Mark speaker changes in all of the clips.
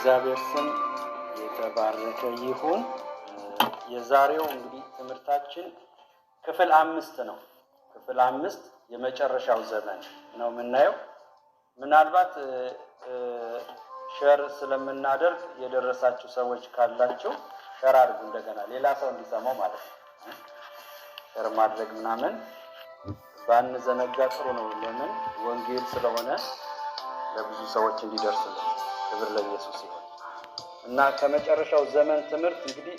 Speaker 1: የእግዚአብሔር ስም የተባረከ ይሁን። የዛሬው እንግዲህ ትምህርታችን ክፍል 5 ነው። ክፍል 5 የመጨረሻው ዘመን ነው የምናየው። ምናልባት ሼር ስለምናደርግ የደረሳችሁ ሰዎች ካላችሁ ሼር አድርጉ፣ እንደገና ሌላ ሰው እንዲሰማው ማለት ነው። ሼር ማድረግ ምናምን ባንዘነጋ ጥሩ ነው። ለምን ወንጌል ስለሆነ ለብዙ ሰዎች እንዲደርስ ነው። ክብር ለኢየሱስ ይሁን እና ከመጨረሻው ዘመን ትምህርት እንግዲህ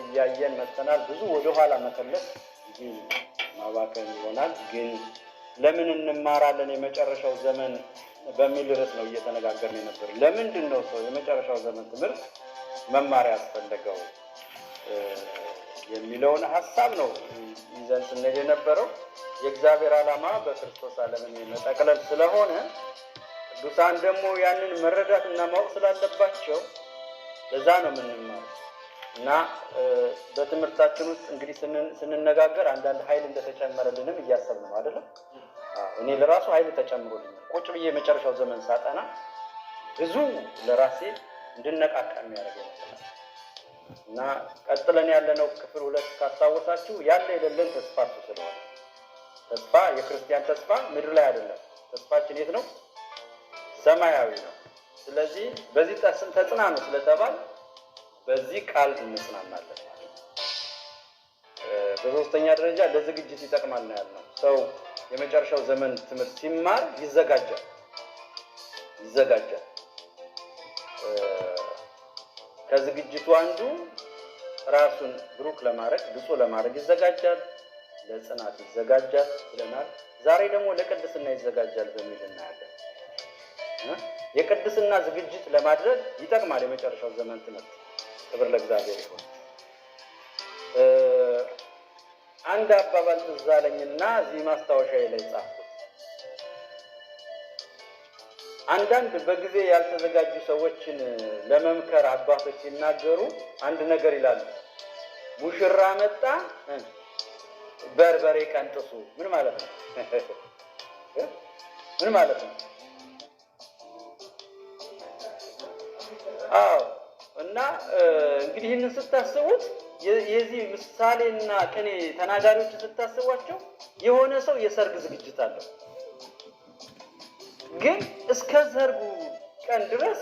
Speaker 1: እያየን መጥተናል። ብዙ ወደ ኋላ መከለስ እንግዲህ ማባከን ይሆናል። ግን ለምን እንማራለን የመጨረሻው ዘመን በሚል ርዕስ ነው እየተነጋገርን ነበር። ለምንድን ነው ሰው የመጨረሻው ዘመን ትምህርት መማር ያስፈለገው የሚለውን ሐሳብ ነው ይዘን ስንሄድ የነበረው። የእግዚአብሔር ዓላማ በክርስቶስ ዓለምን መጠቅለል ስለሆነ ቅዱሳን ደግሞ ያንን መረዳት እና ማወቅ ስላለባቸው ለዛ ነው የምንማረው እና በትምህርታችን ውስጥ እንግዲህ ስንነጋገር አንዳንድ ኃይል እንደተጨመረልንም እያሰብን ነው አይደለም። እኔ ለራሱ ኃይል ተጨምሮልኛል። ቁጭ ብዬ የመጨረሻው ዘመን ሳጠና ብዙ ለራሴ እንድነቃቃ የሚያደርገው እና ቀጥለን ያለነው ክፍል 2 ካስታወሳችሁ ያለ የሌለን ተስፋ ስለሆነ ተስፋ የክርስቲያን ተስፋ ምድር ላይ አይደለም። ተስፋችን የት ነው? ሰማያዊ ነው። ስለዚህ በዚህ ተጽናኑ ስለተባል በዚህ ቃል እንጽናናለን ማለት ነው። በሶስተኛ ደረጃ ለዝግጅት ይጠቅማል ነው ያልነው። ሰው የመጨረሻው ዘመን ትምህርት ሲማር ይዘጋጃል። ከዝግጅቱ አንዱ ራሱን ብሩክ ለማድረግ ብፁዕ ለማድረግ ይዘጋጃል፣ ለጽናት ይዘጋጃል ብለናል። ዛሬ ደግሞ ለቅድስና ይዘጋጃል በሚል እናያለን። የቅድስና ዝግጅት ለማድረግ ይጠቅማል የመጨረሻው ዘመን ትምህርት። ክብር ለእግዚአብሔር ይሁን። አንድ አባባል ትዝ አለኝና እዚህ ማስታወሻዬ ላይ ጻፍኩት። አንዳንድ በጊዜ ያልተዘጋጁ ሰዎችን ለመምከር አባቶች ሲናገሩ አንድ ነገር ይላሉ። ሙሽራ መጣ በርበሬ ቀንጥሱ። ምን ማለት ነው? ምን ማለት ነው? እና እንግዲህ ይህንን ስታስቡት የዚህ ምሳሌና ቅኔ ተናጋሪዎች ስታስቧቸው የሆነ ሰው የሰርግ ዝግጅት አለው፣ ግን እስከ ሰርጉ ቀን ድረስ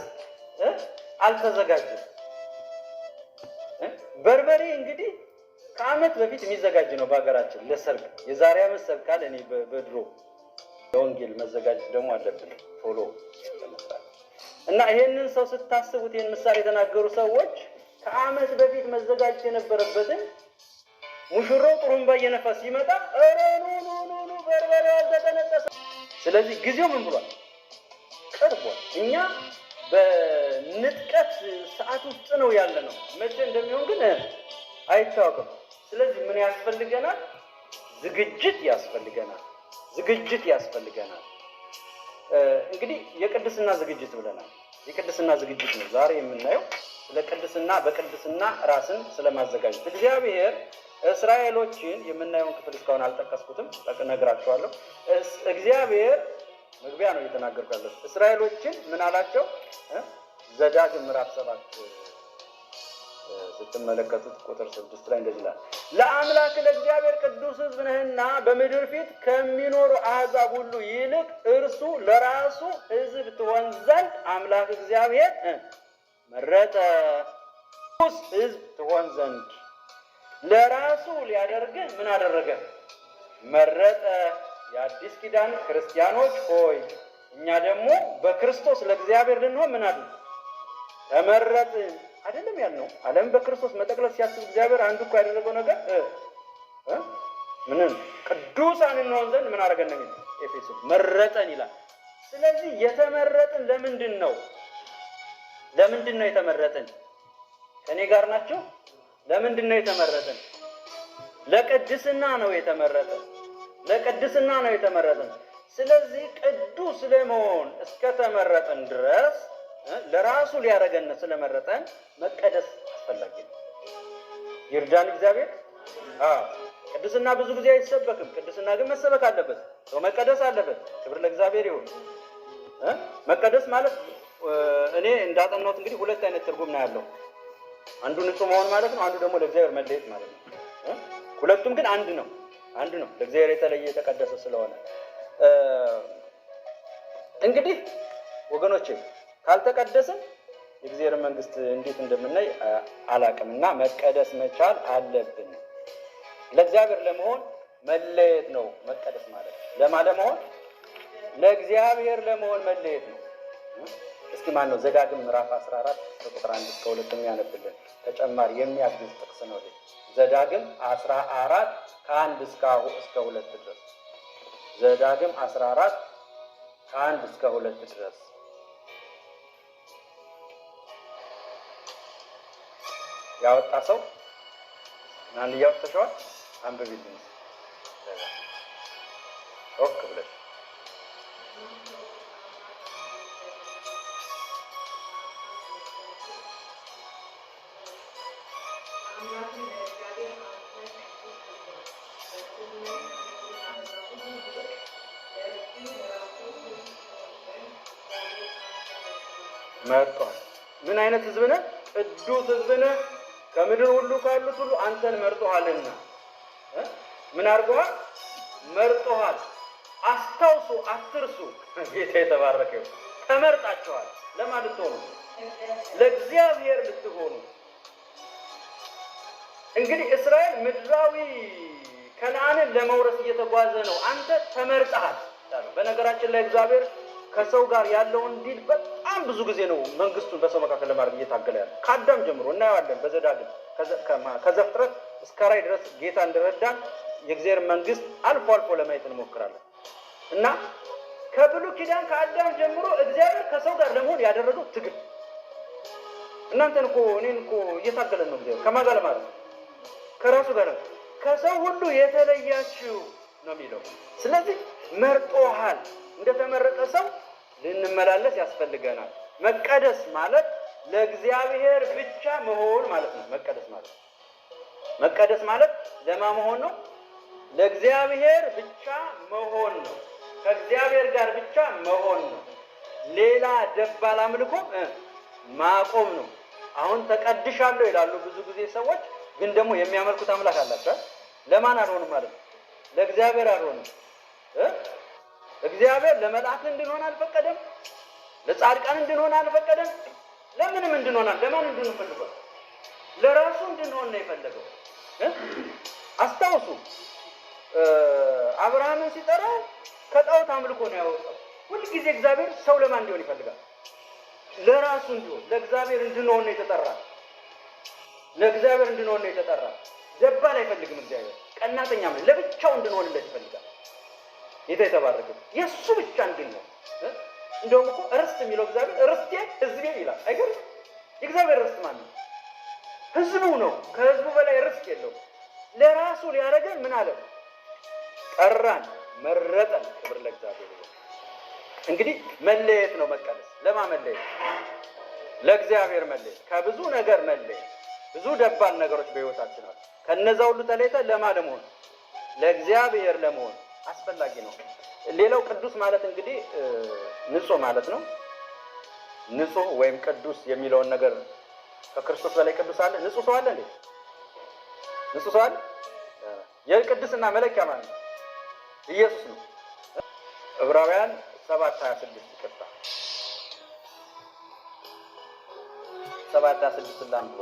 Speaker 1: አልተዘጋጀም። በርበሬ እንግዲህ ከዓመት በፊት የሚዘጋጅ ነው በሀገራችን ለሰርግ። የዛሬ ዓመት ሰርግ ካለ እኔ በድሮ ለወንጌል መዘጋጀት ደግሞ አለብን ቶሎ እና ይሄንን ሰው ስታስቡት ይሄን ምሳሌ የተናገሩ ሰዎች ከዓመት በፊት መዘጋጀት የነበረበትን ሙሽራው ጥሩምባ እየነፋ ሲመጣ ኑ በርበሬ አልተቀነጠሰ። ስለዚህ ጊዜው ምን ብሏል? ቀርቧል። እኛ በንጥቀት ሰዓት ውስጥ ነው ያለ ነው። መቼ እንደሚሆን ግን አይታወቅም። ስለዚህ ምን ያስፈልገናል? ዝግጅት ያስፈልገናል። እንግዲህ የቅድስና ዝግጅት ብለናል። የቅድስና ዝግጅት ነው ዛሬ የምናየው። ስለ ቅድስና በቅድስና ራስን ስለማዘጋጀት እግዚአብሔር እስራኤሎችን የምናየውን ክፍል እስካሁን አልጠቀስኩትም፣ እነግራችኋለሁ። እግዚአብሔር መግቢያ ነው እየተናገርኩ ያለሁት። እስራኤሎችን ምን አላቸው? ዘዳግም ምዕራፍ 7 ስትመለከቱት ቁጥር 6 ላይ እንደዚህ ይላል። ለአምላክ ለእግዚአብሔር ቅዱስ ሕዝብ ነህና በምድር ፊት ከሚኖሩ አሕዛብ ሁሉ ይልቅ እርሱ ለራሱ ሕዝብ ትሆን ዘንድ አምላክ እግዚአብሔር መረጠ። ቅዱስ ሕዝብ ትሆን ዘንድ ለራሱ ሊያደርግ ምን አደረገ? መረጠ። የአዲስ ኪዳን ክርስቲያኖች ሆይ እኛ ደግሞ በክርስቶስ ለእግዚአብሔር ልንሆን ምን አድርግ? ተመረጥን። አይደለም ያልነው? ዓለም በክርስቶስ መጠቅለል ሲያስብ እግዚአብሔር አንዱ እኮ ያደረገው ነገር ምንም ቅዱሳን እንሆን ዘንድ ምን አደረገን ነው የሚለው ኤፌሶን መረጠን ይላል። ስለዚህ የተመረጥን ለምንድን ነው የተመረጥን? ከኔ ጋር ናቸው? ለምንድን ነው የተመረጥን? ለቅድስና ነው የተመረጥን። ስለዚህ ቅዱስ ለመሆን እስከተመረጥን ድረስ ለራሱ ሊያረገን ስለመረጠን መቀደስ አስፈላጊ ነው። ይርዳን እግዚአብሔር። ቅድስና ብዙ ጊዜ አይሰበክም። ቅድስና ግን መሰበክ አለበት። ሰው መቀደስ አለበት። ክብር ለእግዚአብሔር ይሁን። መቀደስ ማለት እኔ እንዳጠናሁት እንግዲህ ሁለት አይነት ትርጉም ነው ያለው። አንዱ ንጹህ መሆን ማለት ነው፣ አንዱ ደግሞ ለእግዚአብሔር መለየት ማለት ነው። ሁለቱም ግን አንድ ነው ለእግዚአብሔር የተለየ የተቀደሰ ስለሆነ። እንግዲህ ወገኖቼ ካልተቀደስን የእግዚአብሔር መንግስት እንዴት እንደምናይ አላቅምና መቀደስ መቻል አለብን። ለእግዚአብሔር ለመሆን መለየት ነው መቀደስ ማለት። ለመሆን ለእግዚአብሔር ለመሆን መለየት ነው። እስኪ ማን ነው ዘዳግም ምዕራፍ 14 ቁጥር 1 እስከ 2 የሚያነብልን ተጨማሪ የሚያግዝ ጥቅስ ነው። ዘዳግም 14 ከ1 እስከ 2 ድረስ። ዘዳግም 14 ከ1 እስከ 2 ድረስ ያወጣ ሰው ማን ያወጣው? አንብቢልኝ ኦክ ብለሽ መርጧል። ምን አይነት ህዝብ ነህ? ቅዱስ ህዝብ ነህ። ከምድር ሁሉ ካሉት ሁሉ አንተን መርጦሃልና። ምን አድርጎሃል? መርጦሃል። አስታውሱ፣ አትርሱ። ጌታ የተባረከ ይሁን። ተመርጣችኋል። ለማን ልትሆኑ? ለእግዚአብሔር ልትሆኑ። እንግዲህ እስራኤል ምድራዊ ከነዓንን ለመውረስ እየተጓዘ ነው። አንተ ተመርጠሃል። በነገራችን ላይ እግዚአብሔር ከሰው ጋር ያለውን ዲል በጣም ብዙ ጊዜ ነው መንግስቱን በሰው መካከል ለማድረግ እየታገለ ያለ። ከአዳም ጀምሮ እናየዋለን። በዘዳግም ከዘፍጥረት እስከ ራዕይ ድረስ ጌታ እንደረዳን የእግዚአብሔር መንግስት አልፎ አልፎ ለማየት እንሞክራለን። እና ከብሉይ ኪዳን ከአዳም ጀምሮ እግዚአብሔር ከሰው ጋር ለመሆን ያደረገው ትግል እናንተን እኮ እኔን እኮ እየታገለን ነው። እግዚአብሔር ከማን ጋር ማለት ነው? ከራሱ ጋር ነው። ከሰው ሁሉ የተለያችሁ ነው የሚለው። ስለዚህ መርጦሃል። እንደተመረጠ ሰው ልንመላለስ ያስፈልገናል። መቀደስ ማለት ለእግዚአብሔር ብቻ መሆን ማለት ነው። መቀደስ ማለት ለማን መሆን ነው? ለእግዚአብሔር ብቻ መሆን ነው። ከእግዚአብሔር ጋር ብቻ መሆን ነው። ሌላ ደባል አምልኮ ማቆም ነው። አሁን ተቀድሻለሁ ይላሉ ብዙ ጊዜ ሰዎች፣ ግን ደግሞ የሚያመልኩት አምላክ አላቸው። ለማን አልሆንም ማለት ነው? ለእግዚአብሔር አልሆንም። እግዚአብሔር ለመላእክት እንድንሆን አልፈቀደም። ለጻድቃን እንድንሆን አልፈቀደም። ለምንም እንድንሆናል። ለማን እንድንሆን ፈልጓል? ለራሱ እንድንሆን ነው የፈለገው። አስታውሱ፣ አብርሃምን ሲጠራው ከጣዖት አምልኮ ነው ያወጣው። ሁልጊዜ እግዚአብሔር ሰው ለማን እንዲሆን ይፈልጋል? ለራሱ እንዲሆን፣ ለእግዚአብሔር እንድንሆን ነው የተጠራ። ለእግዚአብሔር እንድንሆን ነው የተጠራ። ደባል አይፈልግም እግዚአብሔር። ቀናተኛም ለብቻው እንድንሆንለት ይፈልጋል። ጌታ የተባረከ የሱ ብቻ እንድንሆን። እንደውም እኮ ርስት የሚለው እግዚአብሔር ርስቴ ሕዝቤ ይላል። አይገርም? የእግዚአብሔር ርስት ማለት ነው ሕዝቡ ነው። ከሕዝቡ በላይ ርስት የለውም። ለራሱ ሊያደርገን ምን አለ? ጠራን፣ መረጠን። ክብር ለእግዚአብሔር ይሁን። እንግዲህ መለየት ነው መቀደስ። ለማን መለየት? ለእግዚአብሔር መለየት፣ ከብዙ ነገር መለየት። ብዙ ደባል ነገሮች በሕይወታችን አሉ። ከነዛ ሁሉ ተለይተን ለማን ለመሆን? ለእግዚአብሔር ለመሆን አስፈላጊ ነው። ሌላው ቅዱስ ማለት እንግዲህ ንጹህ ማለት ነው። ንጹህ ወይም ቅዱስ የሚለውን ነገር ከክርስቶስ በላይ ቅዱስ አለ? ንጹህ ሰው አለ እንዴ? ንጹህ ሰው አለ? የቅድስና መለኪያ ማለት ነው ኢየሱስ ነው። ዕብራውያን 7:26 ይቅርታ 7:26 ላንብቦ።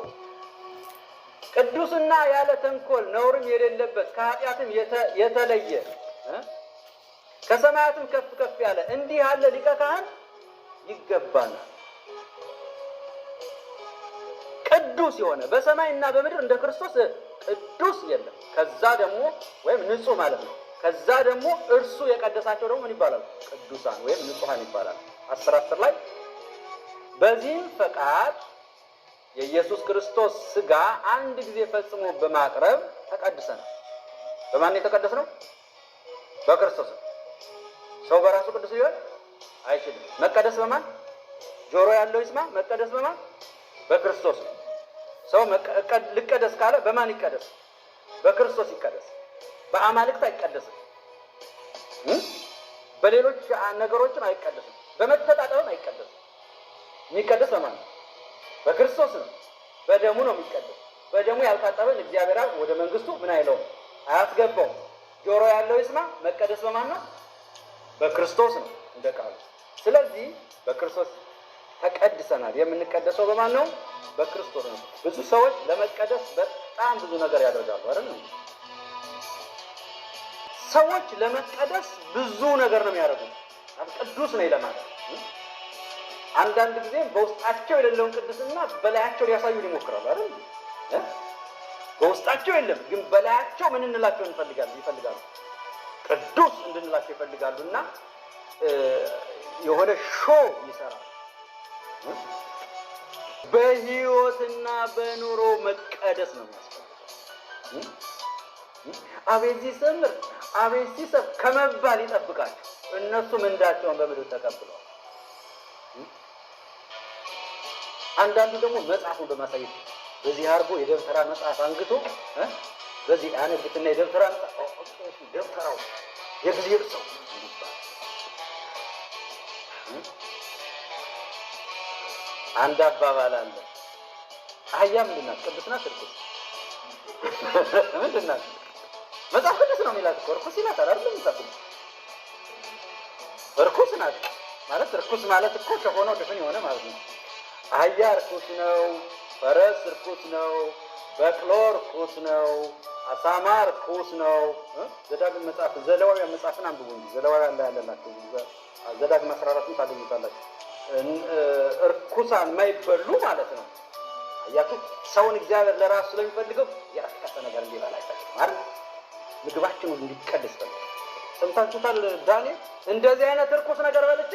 Speaker 1: ቅዱስና ያለ ተንኮል ነውርም የሌለበት ከኃጢአትም የተለየ ከሰማያትም ከፍ ከፍ ያለ እንዲህ ያለ ሊቀ ካህን ይገባናል። ቅዱስ የሆነ በሰማይና በምድር እንደ ክርስቶስ ቅዱስ የለም። ከዛ ደግሞ ወይም ንጹህ ማለት ነው። ከዛ ደግሞ እርሱ የቀደሳቸው ደግሞ ምን ይባላሉ? ቅዱሳን ወይም ንጹሃን ይባላሉ። 10:10 ላይ በዚህም ፈቃድ የኢየሱስ ክርስቶስ ሥጋ አንድ ጊዜ ፈጽሞ በማቅረብ ተቀድሰናል። በማን የተቀደስነው? በክርስቶስ። ሰው በራሱ ቅዱስ ሊሆን አይችልም። መቀደስ በማን? ጆሮ ያለው ይስማ። መቀደስ በማን? በክርስቶስ። ሰው ልቀደስ ካለ በማን ይቀደስ? በክርስቶስ ይቀደስ። በአማልክት አይቀደስም። በሌሎች ነገሮችም አይቀደስም። በመተጣጠብም አይቀደስም። የሚቀደስ በማን ነው? በክርስቶስ ነው። በደሙ ነው የሚቀደስ። በደሙ ያልታጠበን እግዚአብሔር ወደ መንግስቱ ምን አይለውም? አያስገባውም። ጆሮ ያለው ይስማ። መቀደስ በማን ነው? በክርስቶስ ነው እንደ ቃሉ። ስለዚህ በክርስቶስ ተቀድሰናል። የምንቀደሰው በማን ነው? በክርስቶስ ነው። ብዙ ሰዎች ለመቀደስ በጣም ብዙ ነገር ያደርጋሉ አይደል? ሰዎች ለመቀደስ ብዙ ነገር ነው የሚያደርጉት። ቅዱስ ነው ለማለት አንዳንድ ጊዜ በውስጣቸው የሌለውን ቅድስና በላያቸው ሊያሳዩን ይሞክራሉ አይደል? በውስጣቸው የለም ግን በላያቸው ምን እንላቸው ይፈልጋሉ? ቅዱስ እንድንላቸው ይፈልጋሉ። እና የሆነ ሾው ይሰራል። በህይወትና በኑሮ መቀደስ ነው የሚያስፈልገው። አቤት ሲሰምር አቤት ሲሰብ ከመባል ይጠብቃቸው። እነሱ ምንዳቸውን በምድር ተቀብለዋል። አንዳንዱ ደግሞ መጽሐፉን በማሳየት በዚህ አርጎ የደብተራ መጽሐፍ አንግቶ በዚህ አነግትና የደብተራ ደብተራው የእግዚአብሔር ሰው አንድ አባባል አለ። አህያ ምንድን ናት? ቅዱስ ናት? እርኩስ? ምንድን ናት? መጽሐፍ ቅዱስ ነው የሚላት እኮ እርኩስ ይላታል አይደል? መጽሐፍ ቅዱስ እርኩስ ናት ማለት እርኩስ ማለት እኮ ከሆነው ድፍን የሆነ ማለት ነው። አህያ እርኩስ ነው፣ ፈረስ እርኩስ ነው፣ በቅሎ እርኩስ ነው፣ አሳማ እርኩስ ነው። ዘዳግም መጽሐፍ ዘሌዋውያን መጽሐፍን አንብቡ እንጂ ዘሌዋውያን ላይ ያለላችሁ ዘዳግም 14ን ታገኙታላችሁ። እርኩሳን የማይበሉ ማለት ነው። አያችሁ ሰውን እግዚአብሔር ለራሱ ስለሚፈልገው የረከሰ ነገር እንዲበላ አይፈልግም አይደል? ምግባችን እንዲቀደስ ፈልግ። ሰምታችሁታል ዳንኤል እንደዚህ አይነት እርኩስ ነገር በልቼ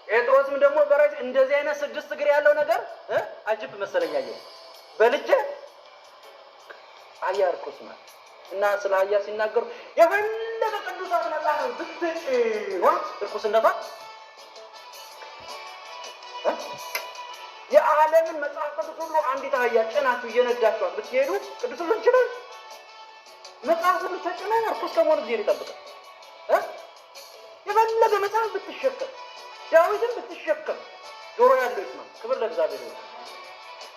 Speaker 1: ጴጥሮስም ደግሞ በራይ እንደዚህ አይነት 6 እግር ያለው ነገር አጅብ መሰለኝ አየሁ በልቼ አህያ እርኩስ ናት። እና ስለ አህያ ሲናገሩ የፈለገ ቅዱሳት መጽሐፍ ብትጭኗት እርኩስነቷ የዓለምን መጽሐፍ ቅዱስ ሁሉ አንዲት አህያ ጭናችሁ እየነዳችኋት ብትሄዱ ቅዱስ ሁሉ ይችላል። መጽሐፍ ሁሉ ተጭኖ እርኩስ ከመሆኑ ጊዜ ይጠብቃል። የፈለገ መጽሐፍ ብትሸከም ዳዊትን ብትሸከም ጆሮ ያለው ይስማ። ክብር ለእግዚአብሔር ይሁን።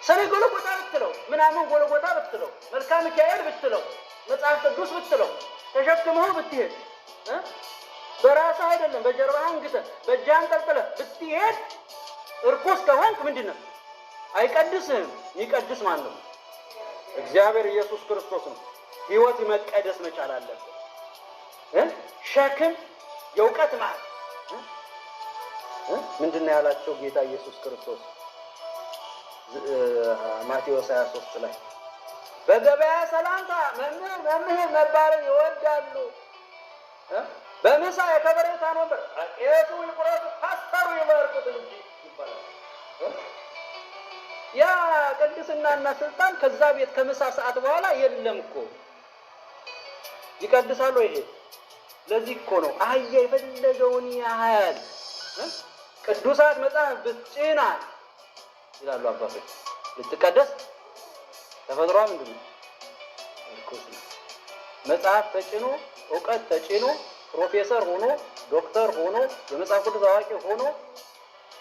Speaker 1: ሰኔ ጎልጎታ ብትለው ምናምን ጎልጎታ ብትለው መልክአ ሚካኤል ብትለው መጽሐፍ ቅዱስ ብትለው ተሸክመው ብትሄድ በራስህ አይደለም በጀርባህ አንግተህ በእጅህ አንጠልጥለህ ብትሄድ እርኩስ ከሆንክ ምንድን ነው? አይቀድስህም። የሚቀድስ ማን ነው? እግዚአብሔር ኢየሱስ ክርስቶስ ነው። ህይወት መቀደስ መቻል አለበት። ሸክም የእውቀት ማለት ምንድን ነው ያላቸው ጌታ ኢየሱስ ክርስቶስ ማቴዎስ 23 ላይ በገበያ ሰላምታ መምህር መባልን ይወዳሉ። በምሳ የከበሬታን ወንበር ቄሱ ይቁረጡ ፓስተሩ ይባርኩት እንጂ ይባላል። ያ ቅድስናና ስልጣን ከዛ ቤት ከምሳ ሰዓት በኋላ የለም እኮ ይቀድሳሉ። ይሄ ለዚህ እኮ ነው አህያ የፈለገውን ያህል ቅዱሳት መጽሐፍ ብትጭና ይላሉ አባቶች ልትቀደስ ተፈጥሯ ምንድን ነው? እርኩስ ነው። መጽሐፍ ተጭኖ እውቀት ተጭኖ ፕሮፌሰር ሆኖ ዶክተር ሆኖ የመጽሐፍ ቅዱስ አዋቂ ሆኖ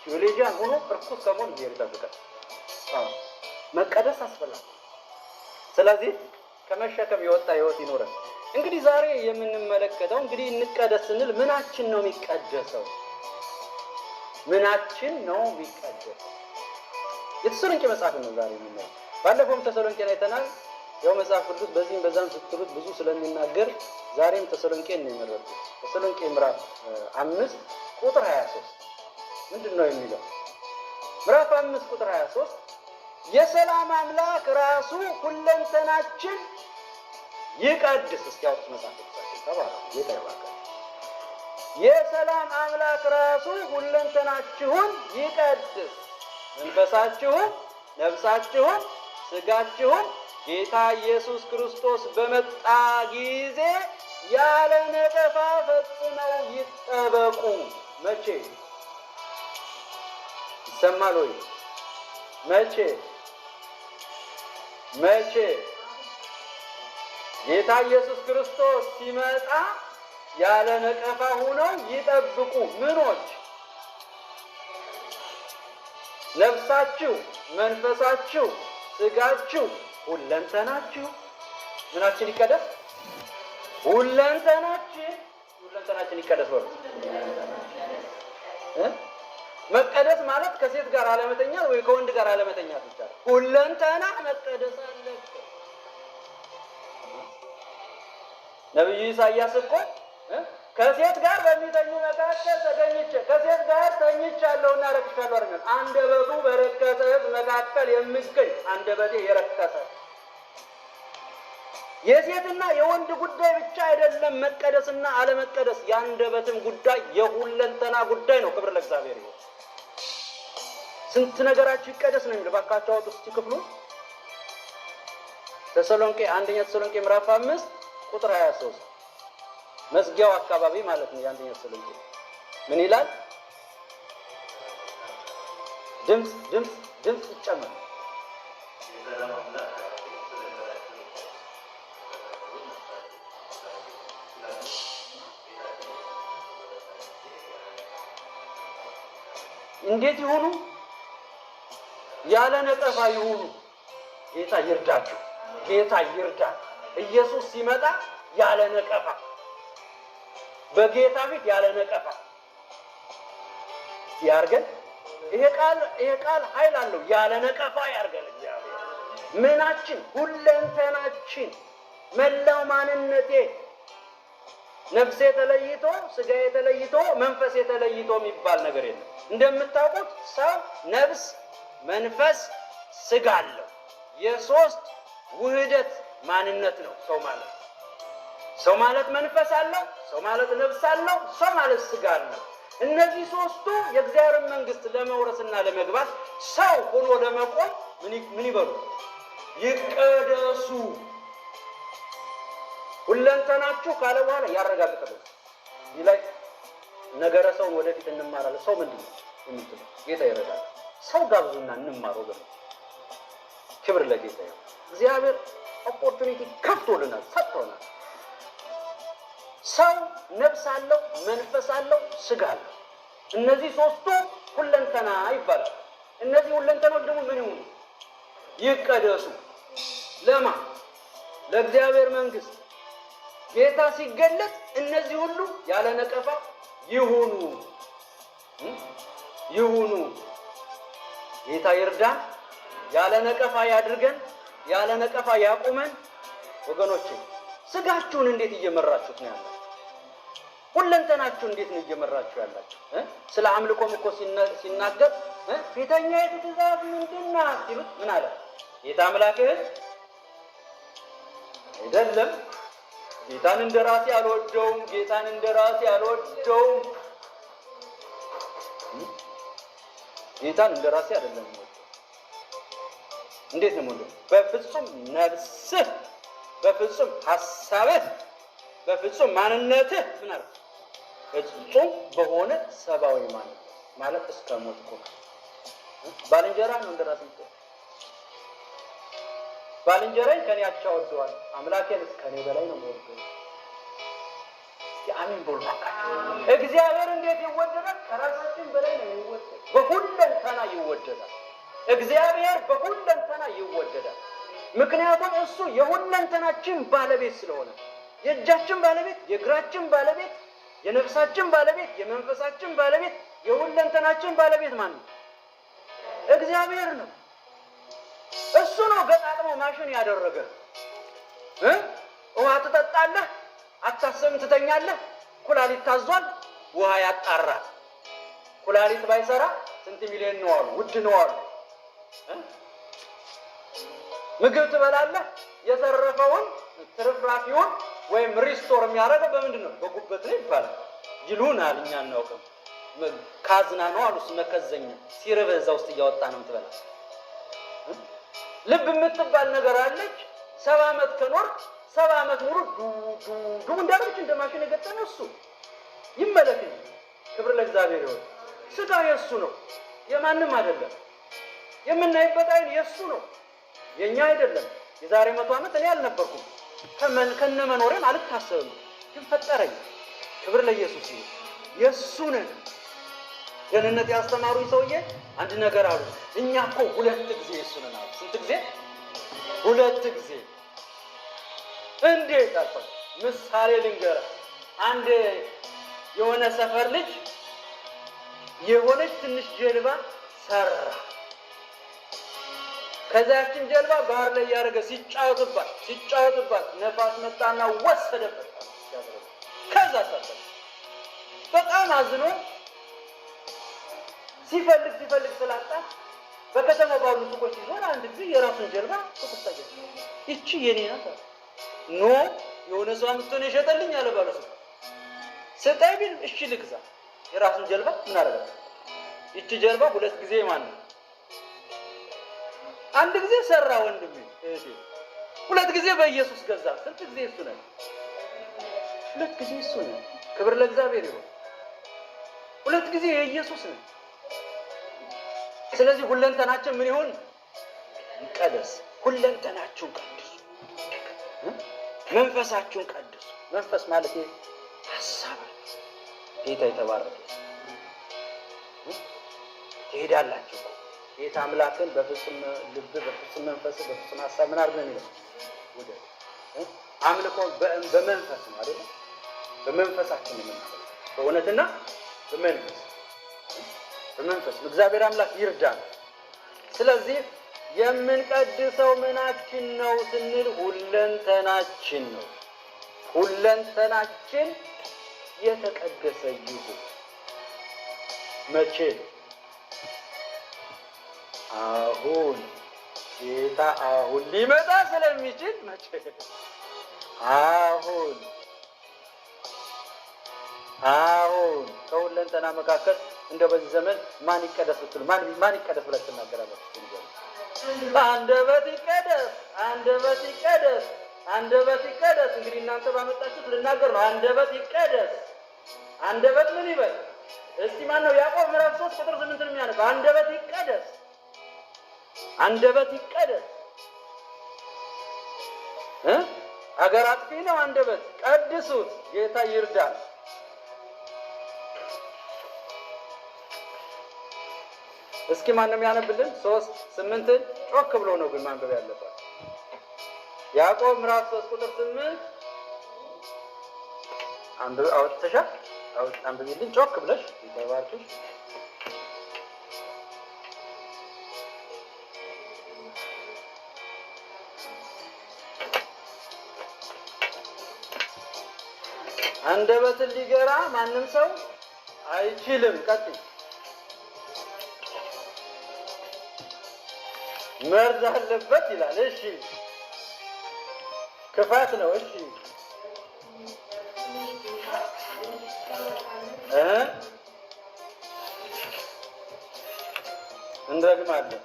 Speaker 1: ቴዎሎጂያን ሆኖ እርኩስ ከመሆን ይጠብቃል። መቀደስ አስፈላጊ። ስለዚህ ከመሸከም የወጣ ህይወት ይኖረን። እንግዲህ ዛሬ የምንመለከተው እንግዲህ እንቀደስ ስንል ምናችን ነው የሚቀደሰው? ምናችን ነው የሚቀደሰው? የተሰሎንቄ መጽሐፍ ነው ዛሬ የምናየው። ባለፈውም ተሰሎንቄን አይተናል። ያው መጽሐፍ ቅዱስ በዚህም በዛም ስትሉት ብዙ ስለሚናገር ዛሬም ተሰሎንቄን ነው የመረጥኩት። ተሰሎንቄ ምዕራፍ 5 ቁጥር 23 ምንድን ነው የሚለው? ምዕራፍ 5 ቁጥር 23 የሰላም አምላክ ራሱ ሁለንተናችን ይቀድስ። እስኪ አውጡት መጽሐፍ ቅዱሳችን ተባረኩ። ጌታ ይባርካችሁ። የሰላም አምላክ ራሱ ሁለንተናችሁን ይቀድስ፣ መንፈሳችሁን፣ ነፍሳችሁን፣ ስጋችሁን ጌታ ኢየሱስ ክርስቶስ በመጣ ጊዜ ያለ ነቀፋ ፈጽመው ይጠበቁ። መቼ ይሰማል ወይ? መቼ ጌታ ኢየሱስ ክርስቶስ ሲመጣ ያለ ነቀፋ ሆነው ይጠብቁ። ምኖች? ነፍሳችሁ፣ መንፈሳችሁ፣ ስጋችሁ፣ ሁለንተናችሁ ምናችን ይቀደስ? ሁለንተናችን ይቀደስ። መቀደስ ማለት ከሴት ጋር አለመተኛት ወይ ከወንድ ጋር አለመተኛት ብቻ። ሁለንተና መቀደስ አለበት። ነብዩ ኢሳይያስ እኮ ከሴት ጋር በሚተኙ መካከል ተገኝቼ ከሴት ጋር ተኝቻለሁና ረክሻለሁ አይደል? አንደበቱ በረከሰ መካከል የምገኝ አንደበቴ የረከሰ። የሴትና የወንድ ጉዳይ ብቻ አይደለም መቀደስና አለመቀደስ፣ የአንደበትም ጉዳይ የሁለንተና ጉዳይ ነው። ክብር ለእግዚአብሔር ይሁን። ስንት ነገራችሁ ይቀደስ ነው የሚለው። ባካችሁ አውጡ እስቲ ክፍሉ አንደኛ ተሰሎንቄ ምዕራፍ 5 ቁጥር 23 መዝጊያው አካባቢ ማለት ነው። የአንደኛ ተሰሎንቄ ምን ይላል? ድምፅ ይጨመር። እንዴት ይሁኑ? ያለ ነቀፋ ይሁኑ። ጌታ ይርዳችሁ። ጌታ ይርዳን። ኢየሱስ ሲመጣ ያለ ነቀፋ፣ በጌታ ፊት ያለ ነቀፋ ያርገን። ይሄ ቃል ኃይል አለው። ያለ ነቀፋ ያርገን እግዚአብሔር። ምናችን፣ ሁለንተናችን፣ መላው ማንነቴ፣ ነፍሴ ተለይቶ ስጋዬ ተለይቶ መንፈሴ ተለይቶ የሚባል ነገር የለም። እንደምታውቁት ሰው ነፍስ፣ መንፈስ፣ ስጋ አለው። የሶስት ውህደት ማንነት ነው ሰው ማለት መንፈስ አለው፣ ሰው ማለት ነፍስ አለው፣ ሰው ማለት ስጋ አለው። እነዚህ ሶስቱ የእግዚአብሔር መንግስት ለመውረስና ለመግባት ሰው ሆኖ ለመቆም ምን ይበሉ? ይቀደሱ። ሁለንተናችሁ ካለ በኋላ ያረጋግጣል። ይህ ላይ ነገረ ሰውን ወደፊት እንማራለን። ሰው ምንድን ነው የምትለው ጌታ ይረዳል። ሰው ጋብዙና እንማር ወገኖች። ክብር ለጌታ ይሁን። እግዚአብሔር ኦፖርቹኒቲ ከፍቶልናል፣ ሰጥቶናል። ሰው ነፍስ አለው፣ መንፈስ አለው፣ ስጋ አለው። እነዚህ ሶስቱ ሁለንተና ይባላል። እነዚህ ሁለንተናዎች ደግሞ ምን ይሁኑ? ይቀደሱ። ለማ ለእግዚአብሔር መንግስት ጌታ ሲገለጥ እነዚህ ሁሉ ያለ ነቀፋ ይሁኑ። ጌታ ይርዳን። ያለ ነቀፋ ያድርገን። ያለ ነቀፋ ያቁመን። ወገኖቼ ስጋችሁን እንዴት እየመራችሁት ነው ያላችሁ? ሁለንተናችሁ እንዴት ነው እየመራችሁ ያላችሁ? ስለ አምልኮም እኮ ሲናገር ፊተኛይቱ ትእዛዝ ምንድን ናት ሲሉት ምን አለ? ጌታ አምላክህን አይደለም። ጌታን እንደራሴ አልወደውም። ጌታን እንደራሴ አይደለም። እንዴት ነው ማለት? በፍጹም ነፍስህ፣ በፍጹም ሐሳብህ፣ በፍጹም ማንነትህ ምን አለ? ፍጹም በሆነ ሰብአዊ ማለት እስከ ሞት እኮ ባልንጀራ ነው እንደራሴ ነው። ባልንጀራዬን ከኔ አቻ ወደዋል፣ አምላኬን ከኔ በላይ ነው የምወደው። አሜን ብሎ እግዚአብሔር እንዴት ይወደዳል? ከራሳችን በላይ ነው የሚወደድ። በሁለንተና ይወደዳል። እግዚአብሔር በሁለንተና ይወደዳል። ምክንያቱም እሱ የሁለንተናችን ባለቤት ስለሆነ፣ የእጃችን ባለቤት፣ የእግራችን ባለቤት፣ የነፍሳችን ባለቤት፣ የመንፈሳችን ባለቤት፣ የሁለንተናችን ባለቤት ማን ነው? እግዚአብሔር ነው። እሱ ነው ገጣጥሞ ማሽን ያደረገ። ውሃ ትጠጣለህ፣ አታስብም፣ ትተኛለህ። ኩላሊት ታዟል፣ ውሃ ያጣራል። ኩላሊት ባይሰራ ስንት ሚሊዮን ነው አሉ፣ ውድ ነው አሉ። ምግብ ትበላለህ፣ የተረፈውን ትርፍራፊውን ወይም ሪስቶር የሚያደርገው በምንድን ነው? በጉበት ነው ይባላል። ይሉናል፣ እኛ እናውቅም። ካዝና ነው አሉ፣ መከዘኛ ሲርብህ እዛ ውስጥ እያወጣ ነው ትበላ። ልብ የምትባል ነገር አለች። 70 ዓመት ከኖርክ 70 ዓመት ሙሉ ዱ እንዳለች እንደ ማሽን የገጠመ እሱ ይመለክ። ክብር ለእግዚአብሔር ይሁን። ስጋ የእሱ ነው፣ የማንም አይደለም። የምናይበት አይን የእሱ ነው፣ የኛ አይደለም። የዛሬ 100 ዓመት እኔ አልነበርኩም፣ ከነ መኖሬም አልታሰብም፣ ግን ፈጠረኝ። ክብር ለኢየሱስ ይሁን። የእሱ ነን ደህንነት ያስተማሩኝ ሰውዬ አንድ ነገር አሉ። እኛ እኮ 2 ጊዜ እሱን አሉ። ስንት ጊዜ? 2 ጊዜ። እንዴት አልኳት። ምሳሌ ልንገርህ። አንድ የሆነ ሰፈር ልጅ የሆነች ትንሽ ጀልባ ሰራ። ከዛችን ጀልባ ባህር ላይ ያደረገ ሲጫወትባት ነፋስ መጣና ወሰደበት። ከዛ ሰፈር በጣም አዝኖ ሲፈልግ ስላጣ በከተማ ባሉ ሱቆች ይዞር አንድ ጊዜ የራሱን ጀልባ ተቆጣየ። እቺ የኔ ናት ኖ የሆነ ሰው አምጥቶን የሸጠልኝ አለ ባለሱቅ። ስጠኝ ቢል እሺ ልግዛ። የራሱን ጀልባ ምን አደረገ? እቺ ጀልባ 2 ጊዜ ማን ነው? አንድ ጊዜ ሰራ ወንድሜ እሺ፣ 2 ጊዜ በኢየሱስ ገዛ። ስንት ጊዜ እሱ ነው? 2 ጊዜ እሱ ነው። ክብር ለእግዚአብሔር ይሁን። 2 ጊዜ የኢየሱስ ነው። ስለዚህ ሁለንተናችን ምን ይሁን? ይቀደስ። ሁለንተናችሁን ቀድሱ፣ መንፈሳችሁን ቀድሱ። መንፈስ ማለት ሐሳብ ጌታ የተባረከ ትሄዳላችሁ። ጌታ አምላክን በፍጹም ልብ፣ በፍጹም መንፈስ፣ በፍጹም ሐሳብ ምን አድርገን ነው ወደ አምልኮ በመንፈስ ነው አይደል? በመንፈሳችን ነው የምናመልከው፣ በእውነትና በመንፈስ እግዚአብሔር አምላክ ይርዳን። ስለዚህ የምንቀድሰው ምናችን ነው ስንል ሁለንተናችን ነው። ሁለንተናችን የተቀደሰ ይሁን። መቼ? አሁን ጌታ አሁን ሊመጣ ስለሚችል መቼ? አሁን አሁን ከሁለንተና መካከል እንደው በዚህ ዘመን ማን ይቀደስ ብትሉ ማን ይቀደስ ብላችሁ ትናገራላችሁ? አንደበት ይቀደስ፣ አንደበት ይቀደስ፣ አንደበት ይቀደስ። እንግዲህ እናንተ ባመጣችሁት ልናገር ነው። አንደበት ይቀደስ። አንደበት ምን ይበል እስቲ? ማን ነው ያዕቆብ ምዕራፍ 3 ቁጥር 8 ነው የሚያነብ? አንደበት ይቀደስ፣ አንደበት ይቀደስ። አገር አጥፊ ነው አንደበት። ቀድሱት፣ ጌታ ይርዳል። እስኪ ማንም ያነብልን? 3:8 ጮክ ብሎ ነው ግን ማንበብ ያለበት። ያዕቆብ ምዕራፍ 3 ቁጥር 8 አንብቢልን ጮክ ብለሽ ይባርክሽ። አንደበትን ሊገራ ማንም ሰው አይችልም። ቀጥይ። መርዝ አለበት ይላል። እሺ ክፋት ነው። እሺ እንደግማለን።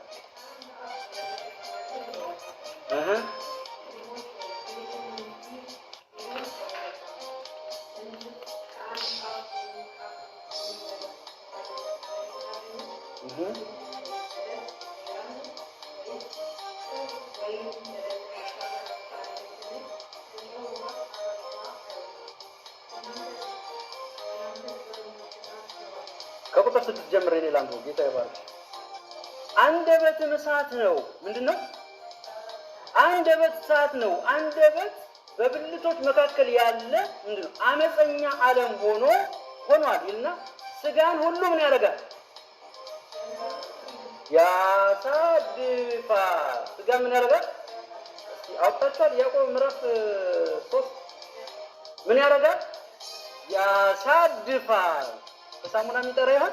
Speaker 1: ከቁጥር 6 ጀምሬ ሌላ ነው። ጌታ ይባርክ። አንደበት እሳት ነው። ምንድነው? አንደበት እሳት ነው። አንደበት በብልቶች መካከል ያለ ምንድነው? አመፀኛ ዓለም ሆኗል ይልና ስጋን ሁሉ ምን ያደርጋል? ያሳድፋል። ስጋ ምን ያደርጋል? አውጣቷል። ያዕቆብ ምዕራፍ 3 ምን ያደርጋል? ያሳድፋል። በሳሙና የሚጠራ ይሆን?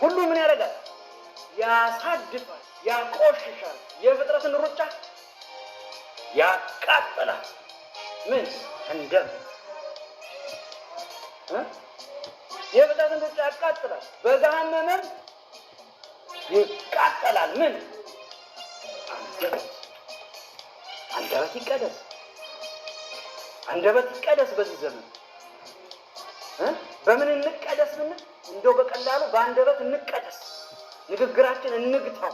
Speaker 1: ሁሉ ምን ያደርጋል? ያሳድፋል፣ ያቆሽሻል፣ የፍጥረትን ሩጫ ያቃጥላል። ምን እንደም የፍጥረትን ሩጫ ያቃጥላል፣ በገሃነም ይቃጠላል። ምን አንደበት ይቀደስ፣ አንደበት ይቀደስ። በዚህ ዘመን በምን እንቀደስ ብንል እንደው በቀላሉ በአንደበት እንቀደስ። ንግግራችን እንግታው።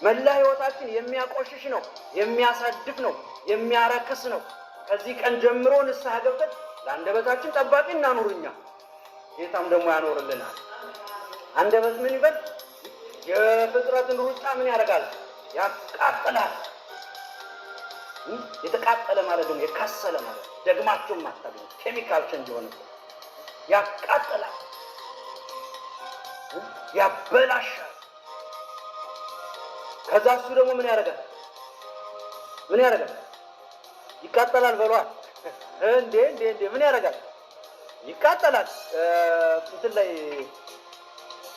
Speaker 1: መላ ህይወታችን የሚያቆሽሽ ነው፣ የሚያሳድፍ ነው፣ የሚያረክስ ነው። ከዚህ ቀን ጀምሮ ንስሐ ገብተን ለአንደበታችን ጠባቂ እናኑርኛ፣ ጌታም ደግሞ ያኖርልናል። አንደበት ምን ይበል? የፍጥረትን ሩጫ ምን ያደርጋል? ያቃጥላል። የተቃጠለ ማለት ደግሞ የካሰለ ማለት ደግማቸውም አታገኙ፣ ኬሚካል ቼንጅ ሆነ። ያቃጥላል፣ ያበላሻል። ከዛ እሱ ደግሞ ምን ያደርጋል? ምን ያደርጋል? ይቃጠላል በሏል። እንዴ ምን ያደርጋል? ይቃጠላል። እንትን ላይ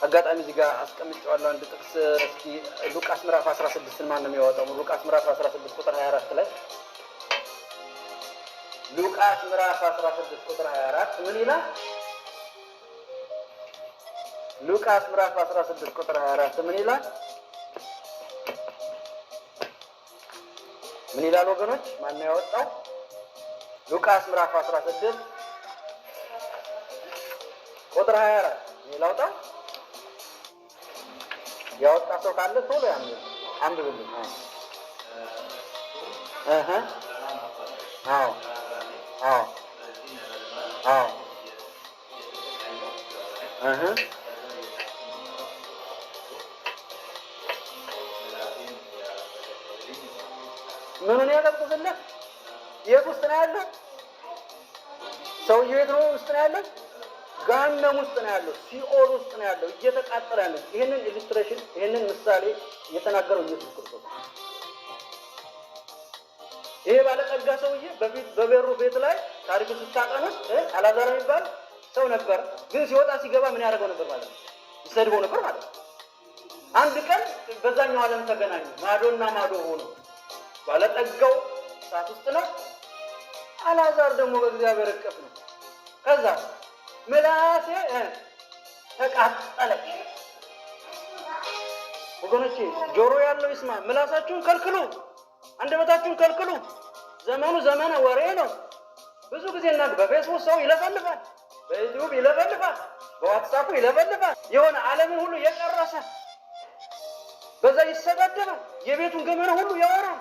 Speaker 1: አጋጣሚ እዚህ ጋር አስቀምጬዋለሁ አንድ ጥቅስ። እስኪ ሉቃስ ምዕራፍ 16ን ማን ነው የሚያወጣው? ሉቃስ ምዕራፍ 16 ቁጥር 24 ላይ ሉቃስ ምዕራፍ 16 ቁጥር 24 ምን ይላል? ሉቃስ ምዕራፍ 16 ቁጥር 24 ምን ይላል? ምን ይላል ወገኖች? ማን ነው ያወጣው? ሉቃስ ምዕራፍ 16 ቁጥር 24 ይላውጣው። ያወጣ ሰው ካለ ቶሎ አንብብልኝ። ምኑን ያቀጥልልህ? የት ውስጥ ነው ያለው? ሰውዬው የት ነው ውስጥ ነው ያለው? ገሃነም ውስጥ ነው ያለው። ሲኦል ውስጥ ነው ያለው፣ እየተቃጠለ ነው። ይሄንን ኢሉስትሬሽን ይሄንን ምሳሌ የተናገረው ኢየሱስ ክርስቶስ። ይሄ ባለጠጋ ሰውዬ በበሩ ቤት ላይ ታሪኩ ስታጠኑት አላዛር የሚባል ሰው ነበር። ግን ሲወጣ ሲገባ ምን ያደርገው ነበር ማለት ነው? ይሰድበው ነበር ማለት ነው። አንድ ቀን በዛኛው ዓለም ተገናኙ። ማዶና ማዶ ሆኖ ባለጠጋው እሳት ውስጥ ነው፣ አላዛር ደግሞ በእግዚአብሔር እቅፍ ነው። ከዛ ምላሴ ተቃጠለች። ወገኖቼ ጆሮ ያለው ይስማ። ምላሳችሁን ከልክሉ፣ አንደበታችሁን ከልክሉ። ዘመኑ ዘመነ ወሬ ነው። ብዙ ጊዜ በፌስቡክ ሰው ይለፈልፋል፣ በዩቲዩብ ይለፈልፋል፣ በዋትስአፑ ይለፈልፋል። የሆነ ዓለምን ሁሉ የጨረሰ በዛ ይሰዳደባል፣ የቤቱን ገመና ሁሉ ያወራል።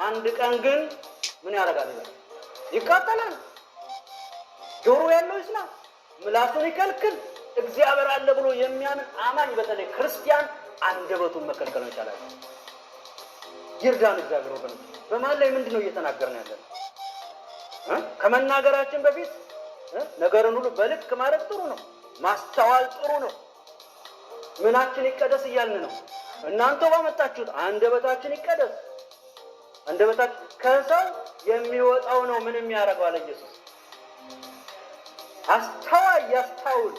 Speaker 1: አንድ ቀን ግን ምን ያደርጋል? ይቃጠላል። ጆሮ ያለው ይስማ፣ ምላሱን ይከልክል። እግዚአብሔር አለ ብሎ የሚያምን አማኝ በተለይ ክርስቲያን አንደበቱን መከልከል ይቻላል። ይርዳን እግዚአብሔር። ወገን በመሃል ላይ ምንድነው እየተናገርን ያለን? ከመናገራችን በፊት ነገርን ሁሉ በልክ ማድረግ ጥሩ ነው፣ ማስተዋል ጥሩ ነው። ምናችን ይቀደስ እያልን ነው። እናንተ ባመጣችሁት አንደበታችን ይቀደስ። አንደበታችን ከሰው የሚወጣው ነው ምን የሚያደርገው አለ ኢየሱስ። አስተዋይ ያስተውል።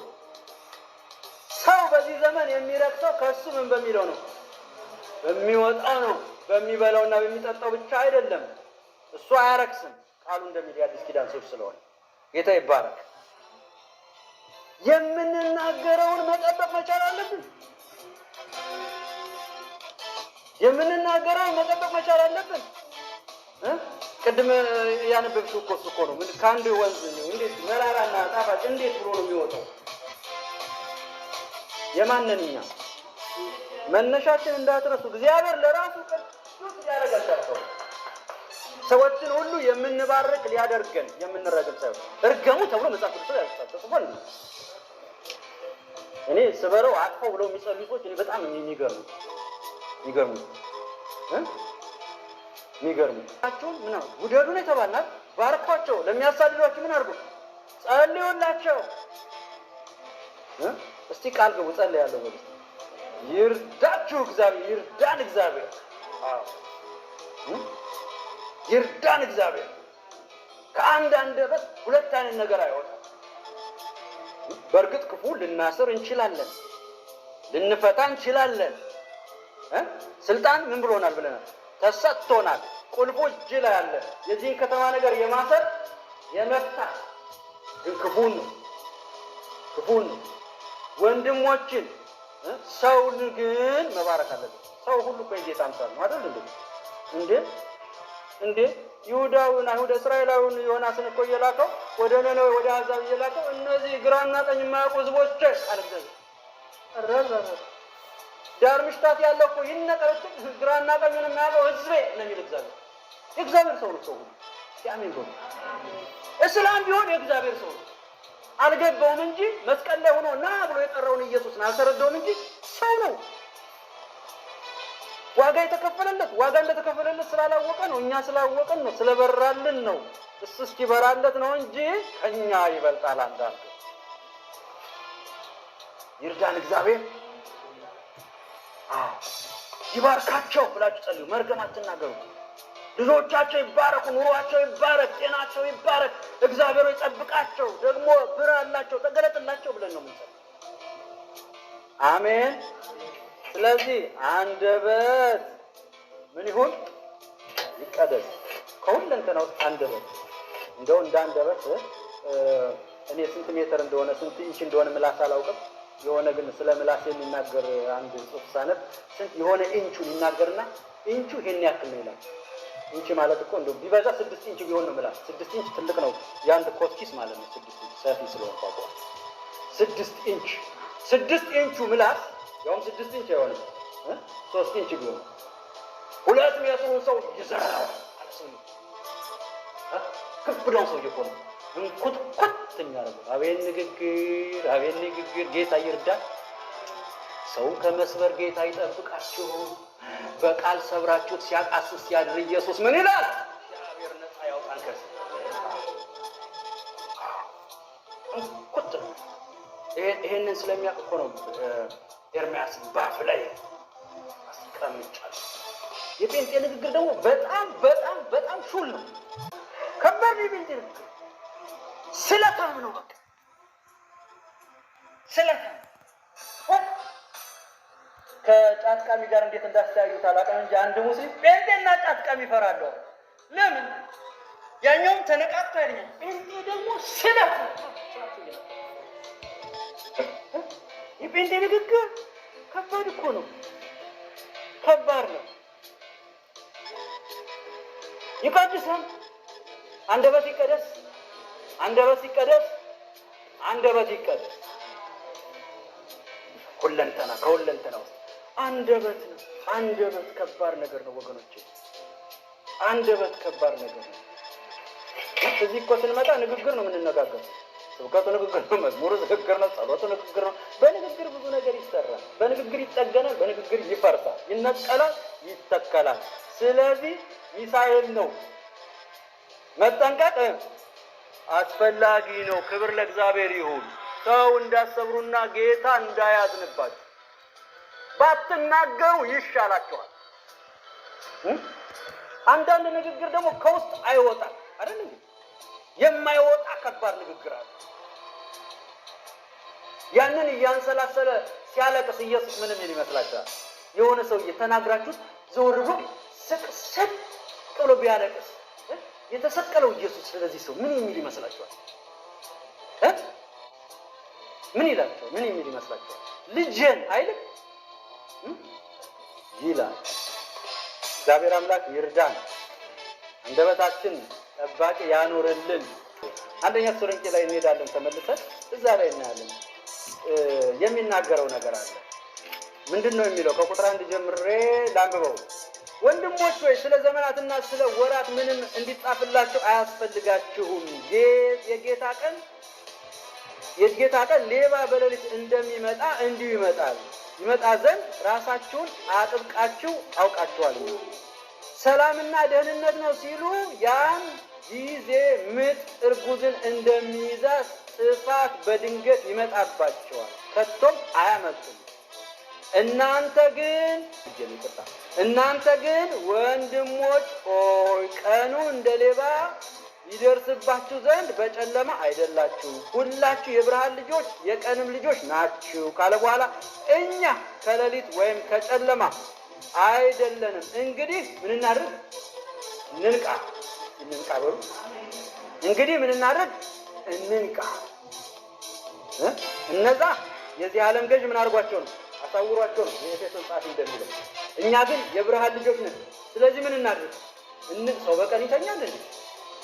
Speaker 1: ሰው በዚህ ዘመን የሚረክሰው ከሱ ምን በሚለው ነው? በሚወጣው ነው። በሚበላውና በሚጠጣው ብቻ አይደለም። እሱ አያረክስም። ቃሉ እንደሚል የአዲስ ኪዳን ሰዎች ስለሆነ ጌታ ይባረክ። የምንናገረውን መጠበቅ መቻል አለብን። የምንናገረውን መጠበቅ መቻል አለብን። ቅድም ያነበብሽው እኮ ነው። ምን ከአንድ ወንዝ ነው እንዴት መራራና ጣፋጭ እንዴት ብሎ ነው የሚወጣው? የማንንኛ መነሻችን እንዳትረሱ። እግዚአብሔር ለራሱ ቅዱስ ያደርጋቸው ሰዎችን ሁሉ የምንባርክ ሊያደርገን የምንረግም ሳይሆን እርገሙ ተብሎ መጽሐፍ ቅዱስ ላይ ተጽፏል። እኔ ስበረው አጥፈው ብለው የሚጸልዩ ሰዎች እኔ በጣም የሚገርሙ ናቸው። ምን ነው ውደዱ ነው የተባልናል። ባርኳቸው፣ ለሚያሳድዷቸው ምን አድርጉ? ጸልዩላቸው። እስቲ ቃል ግቡ፣ ጸልያለሁ በሉ። ይርዳችሁ እግዚአብሔር፣ ይርዳን እግዚአብሔር። ይርዳን እግዚአብሔር። ከአንድ አንደበት ሁለት አይነት ነገር አይወጣም። በእርግጥ ክፉ ልናስር እንችላለን፣ ልንፈታ እንችላለን። ስልጣን ምን ብሎናል ብለናል? ተሰጥቶናል። ቁልፉ እጅ ላይ አለ። የዚህን ከተማ ነገር የማሰር የመፍታት ግን ክፉን ወንድሞችን ሰውን ግን መባረክ አለበት። ሰው ሁሉ በጌታ አምሳል ነው አይደል እንዴ? ይሁዳውን አይሁድ እስራኤላውን ዮናስን እኮ እየላከው ወደ ነነዌ ወደ አሕዛብ እየላከው እነዚህ ግራና ቀኝ የማያውቁ ሕዝቦች አለ እግዚአብሔር። ዳር ምሽታት ያለው እኮ ይነቀረች ግራና ቀኙን የማያውቀው ሕዝቤ ነው የሚል እግዚአብሔር። የእግዚአብሔር ሰው ነው። ሰው ሲያምን ነው። እስላም ቢሆን የእግዚአብሔር ሰው አልገባውም እንጂ መስቀል ላይ ሆኖ ና ብሎ የጠራውን ኢየሱስን አልተረዳውም እንጂ ሰው ነው። ዋጋ የተከፈለለት ዋጋ እንደተከፈለለት ስላላወቀ ነው። እኛ ስላወቀን ነው፣ ስለበራልን ነው። እሱ እስኪበራለት ነው እንጂ ከኛ ይበልጣል። አንዳንዱ ይርዳን እግዚአብሔር። ይባርካቸው ብላችሁ ጸልዩ። መርገም አትናገሩ። ልጆቻቸው ይባረኩ፣ ኑሯቸው ይባረክ፣ ጤናቸው ይባረክ፣ እግዚአብሔር ይጠብቃቸው፣ ደግሞ ብራላቸው፣ ተገለጥላቸው ብለን ነው የምንጸልየው። አሜን። ስለዚህ አንደበት ምን ይሁን? ይቀደስ። ከሁለንተናው ውስጥ አንደበት እንደው እንደ አንደበት እኔ ስንት ሜትር እንደሆነ ስንት ኢንች እንደሆነ ምላስ አላውቅም። የሆነ ግን ስለ ምላስ የሚናገር አንድ ጽሑፍ ሳነብ ስንት የሆነ ኢንቹን ይናገርና ኢንቹ ይሄን ያክል ነው ይላል። ኢንች ማለት እኮ እንደው ቢበዛ 6 ኢንች ቢሆን ነው ምላስ። 6 ኢንች ትልቅ ነው፣ የአንድ ኮስኪስ ማለት ነው። 6 ኢንች ሰፊ ስለሆነ ታውቀው 6 ኢንቹ ምላስ ያውም 6 ኢንች አይሆንም 3 ኢንች ቢሆን 2 ሜትሩ ሰው ይዘራው አለሰው ከብዳው ሰው ይቆም እንኩትኩት የሚያደርገው። አቤት ንግግር! ጌታ ይርዳል። ሰው ከመስበር ጌታ ይጠብቃችሁ። በቃል ሰብራችሁት ሲያቃስስ ሲያድር ኢየሱስ ምን ይላል? እግዚአብሔር ነፃ ያውጣን ከዚህ እንኩት። ይሄንን ስለሚያውቅ እኮ ነው ኤርምያስ ባፍ ላይ አስቀምጫለሁ። የጴንጤ ንግግር ደግሞ በጣም ሹል ነው። ከባድ ነው የጴንጤ ንግግር። ስለታም ነው። በቃ ስለታም ከጫት ቃሚ ጋር እንዴት እንዳስተያዩት አላውቅም እንጂ አንድ ሙስሊም ጴንጤና ጫት ቃሚ ይፈራሉ። ለምን? ያኛውም ተነቃቅቶ አይደለም፣ ጴንጤ ደግሞ ስለታም። የጴንጤ ንግግር ከባድ እኮ ነው፣ ከባድ ነው። ይቀድሳል። አንደበት ይቀደስ፣ አንደበት ይቀደስ፣ አንደበት ይቀደስ። ከሁለንተና ውስጥ አንደበት ነው። አንደበት ከባድ ነገር ነው ወገኖቼ፣ አንደበት ከባድ ነገር ነው። እዚህ እኮ ስንመጣ ንግግር ነው የምንነጋገር። ስብከቱ ንግግር ነው፣ መዝሙሩ ንግግር ነው፣ ጸሎቱ ንግግር ነው። በንግግር ብዙ ነገር ይሰራል። በንግግር ይጠገናል፣ በንግግር ይፈርሳል፣ ይነቀላል፣ ይተከላል። ስለዚህ ሚሳኤል ነው መጠንቀቅ አስፈላጊ ነው። ክብር ለእግዚአብሔር ይሁን። ሰው እንዳሰብሩና ጌታ እንዳያዝንባችሁ ባትናገሩ ይሻላችኋል። አንዳንድ ንግግር ደግሞ ከውስጥ አይወጣም አይደል? የማይወጣ ከባድ ንግግር አለ። ያንን እያንሰላሰለ ሲያለቅስ ኢየሱስ ምን የሚል ይመስላችኋል? የሆነ ሰውዬ ተናግራችሁት ዘወር ብሎ ስቅስቅ ብሎ ቢያለቅስ የተሰቀለው ኢየሱስ ስለዚህ ሰው ምን የሚል ይመስላችኋል? ምን ይላችኋል? ምን የሚል ይመስላችኋል? ልጄን አይልም ይላል። እግዚአብሔር አምላክ ይርዳን፣ አንደበታችን ጠባቂ ያኖርልን። አንደኛ ተሰሎንቄ ላይ እንሄዳለን ተመልሰን እዛ ላይ እናያለን። የሚናገረው ነገር አለ። ምንድነው የሚለው? ከቁጥር 1 ጀምሬ ላንብበው። ወንድሞች ሆይ ስለ ዘመናትና ስለ ወራት ምንም እንዲጻፍላችሁ አያስፈልጋችሁም። የጌታ ቀን ሌባ በሌሊት እንደሚመጣ እንዲሁ ይመጣ ዘንድ ራሳችሁን አጥብቃችሁ አውቃችኋል። ሰላምና ደህንነት ነው ሲሉ ያን ጊዜ ምጥ እርጉዝን እንደሚይዛት ጥፋት በድንገት ይመጣባቸዋል፣ ከቶም አያመልጡም። እናንተ ግን ወንድሞች ሆይ ቀኑ እንደ ሌባ ይደርስባችሁ ዘንድ በጨለማ አይደላችሁ፣ ሁላችሁ የብርሃን ልጆች የቀንም ልጆች ናችሁ ካለ በኋላ እኛ ከሌሊት ወይም ከጨለማ አይደለንም። እንግዲህ ምን እናድርግ? እንንቃ በሉ። እንግዲህ ምን እናድርግ? እንንቃ። እነዛ የዚህ ዓለም ገዥ ምን አድርጓቸው ነው? አሳውሯቸው ነው። የኤፌሶን ጸሐፊ እንደሚለው እኛ ግን የብርሃን ልጆች ነን። ስለዚህ ምን እናድርግ? ሰው በቀን ይተኛል እንዴ?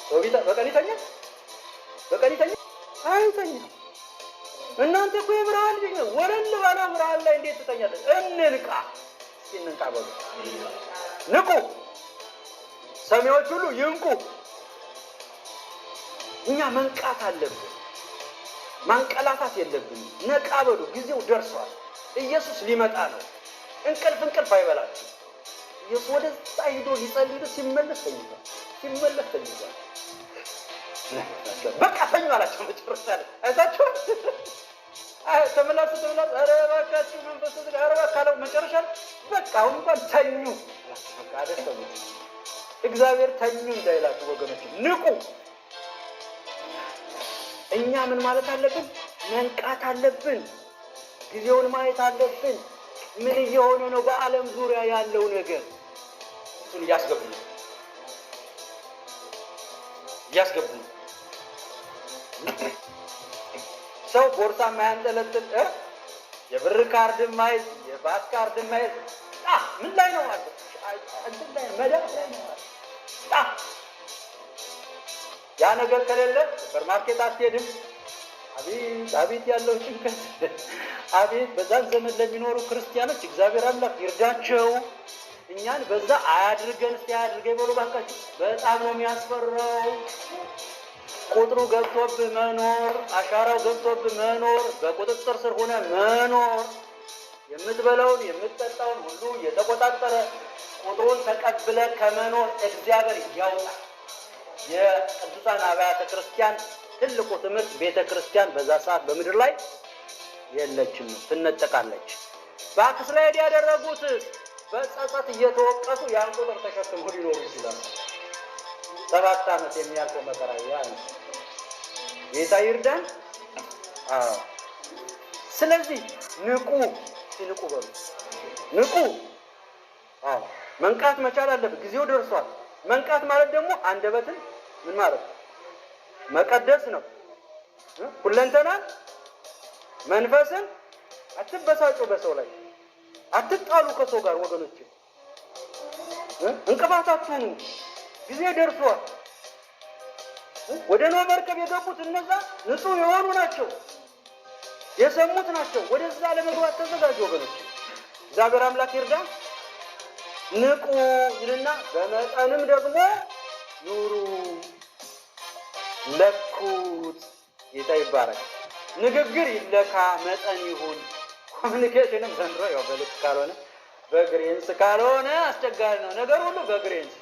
Speaker 1: ሰው በቀን ይተኛል? አይተኛም። እናንተ እኮ የብርሃን ልጆች ነን። ወለል ባለ ብርሃን ላይ እንዴት ትተኛለህ? እንንቃ። እንንቃ በሉ። ንቁ። ሰሚዎች ሁሉ ይንቁ። እኛ መንቃት አለብን። ማንቀላፋት የለብንም። ነቃ በሉ፣ ጊዜው ደርሷል። ኢየሱስ ሊመጣ ነው። እንቅልፍ አይበላችሁ። ኢየሱስ ወደዛ ሄዶ ሊጸልይ ሲመለስ ተኝቷል። በቃ ተኙ አላቸው። መጨረሻ ላይ አይታችሁ ተመላሱ። ኧረ እባካችሁ መንፈስ ኧረ እባክህ አለው። መጨረሻ ላይ በቃ አሁን እንኳን ተኙ። በቃ አደረሰ። እግዚአብሔር ተኙ እንዳይላችሁ ወገኖች፣ ንቁ። እኛ ምን ማለት አለብን? መንቃት አለብን። ጊዜውን ማየት አለብን። ምን እየሆነ ነው በዓለም ዙሪያ ያለው ነገር? እሱን እያስገቡ ነው። ሰው ቦርሳ ማያንጠለጥል የብር ካርድ ማይዝ የባስ ካርድ ማይዝ ምን ላይ ነው ማለት እንትን ላይ መዳፍ ላይ ነው ማለት ያ ነገር ከሌለ ሱፐርማርኬት አትሄድም። አቤት ያለው ጭንቀት! አቤት በዛን ዘመን ለሚኖሩ ክርስቲያኖች እግዚአብሔር አምላክ ይርዳቸው። እኛን በዛ አያድርገን። እስቲ አያድርገን በሉ ባካችሁ። በጣም ነው የሚያስፈራው። ቁጥሩ ገብቶብህ መኖር፣ አሻራው ገብቶብህ መኖር፣ በቁጥጥር ስር ሆነ መኖር፣ የምትበላውን የምትጠጣውን ሁሉ የተቆጣጠረ ቁጥሩን ተቀብለ ከመኖር እግዚአብሔር ያውጣል። የቅዱሳን አብያተ ክርስቲያን ትልቁ ትምህርት ቤተ ክርስቲያን በዛ ሰዓት በምድር ላይ የለችም፣ ትነጠቃለች። ባክስላይድ ያደረጉት በጸጸት እየተወቀሱ ያን ቁጥር ተሸክመው ሊኖሩ ይችላሉ። 7 ዓመት የሚያልፈው መከራ ያ ነው። ጌታ ይርዳን። ስለዚህ ንቁ በሉ፣ ንቁ። መንቃት መቻል አለበት። ጊዜው ደርሷል። መንቃት ማለት ደግሞ አንደበትን ምን ማለት መቀደስ ነው። ሁለንተና መንፈስን አትበሳጩ፣ በሰው ላይ አትጣሉ፣ ከሰው ጋር ወገኖች እንቅፋት አትሁኑ። ጊዜ ደርሷል። ወደ ኖህ መርከብ የገቡት እነዛ ንጹህ የሆኑ ናቸው፣ የሰሙት ናቸው። ወደዛ ለመግባት ተዘጋጁ ወገኖች። እግዚአብሔር አምላክ ይርዳን። ንቁ ይልና በመጠንም ደግሞ ኑሩ፣ ለኩት። ጌታ ይባረክ። ንግግር ይለካ፣ መጠን ይሁን። ኮሚኒኬሽንም ዘንድሮ ያው በልክ ካልሆነ በግሬንስ ካልሆነ አስቸጋሪ ነው። ነገር ሁሉ በግሬንስ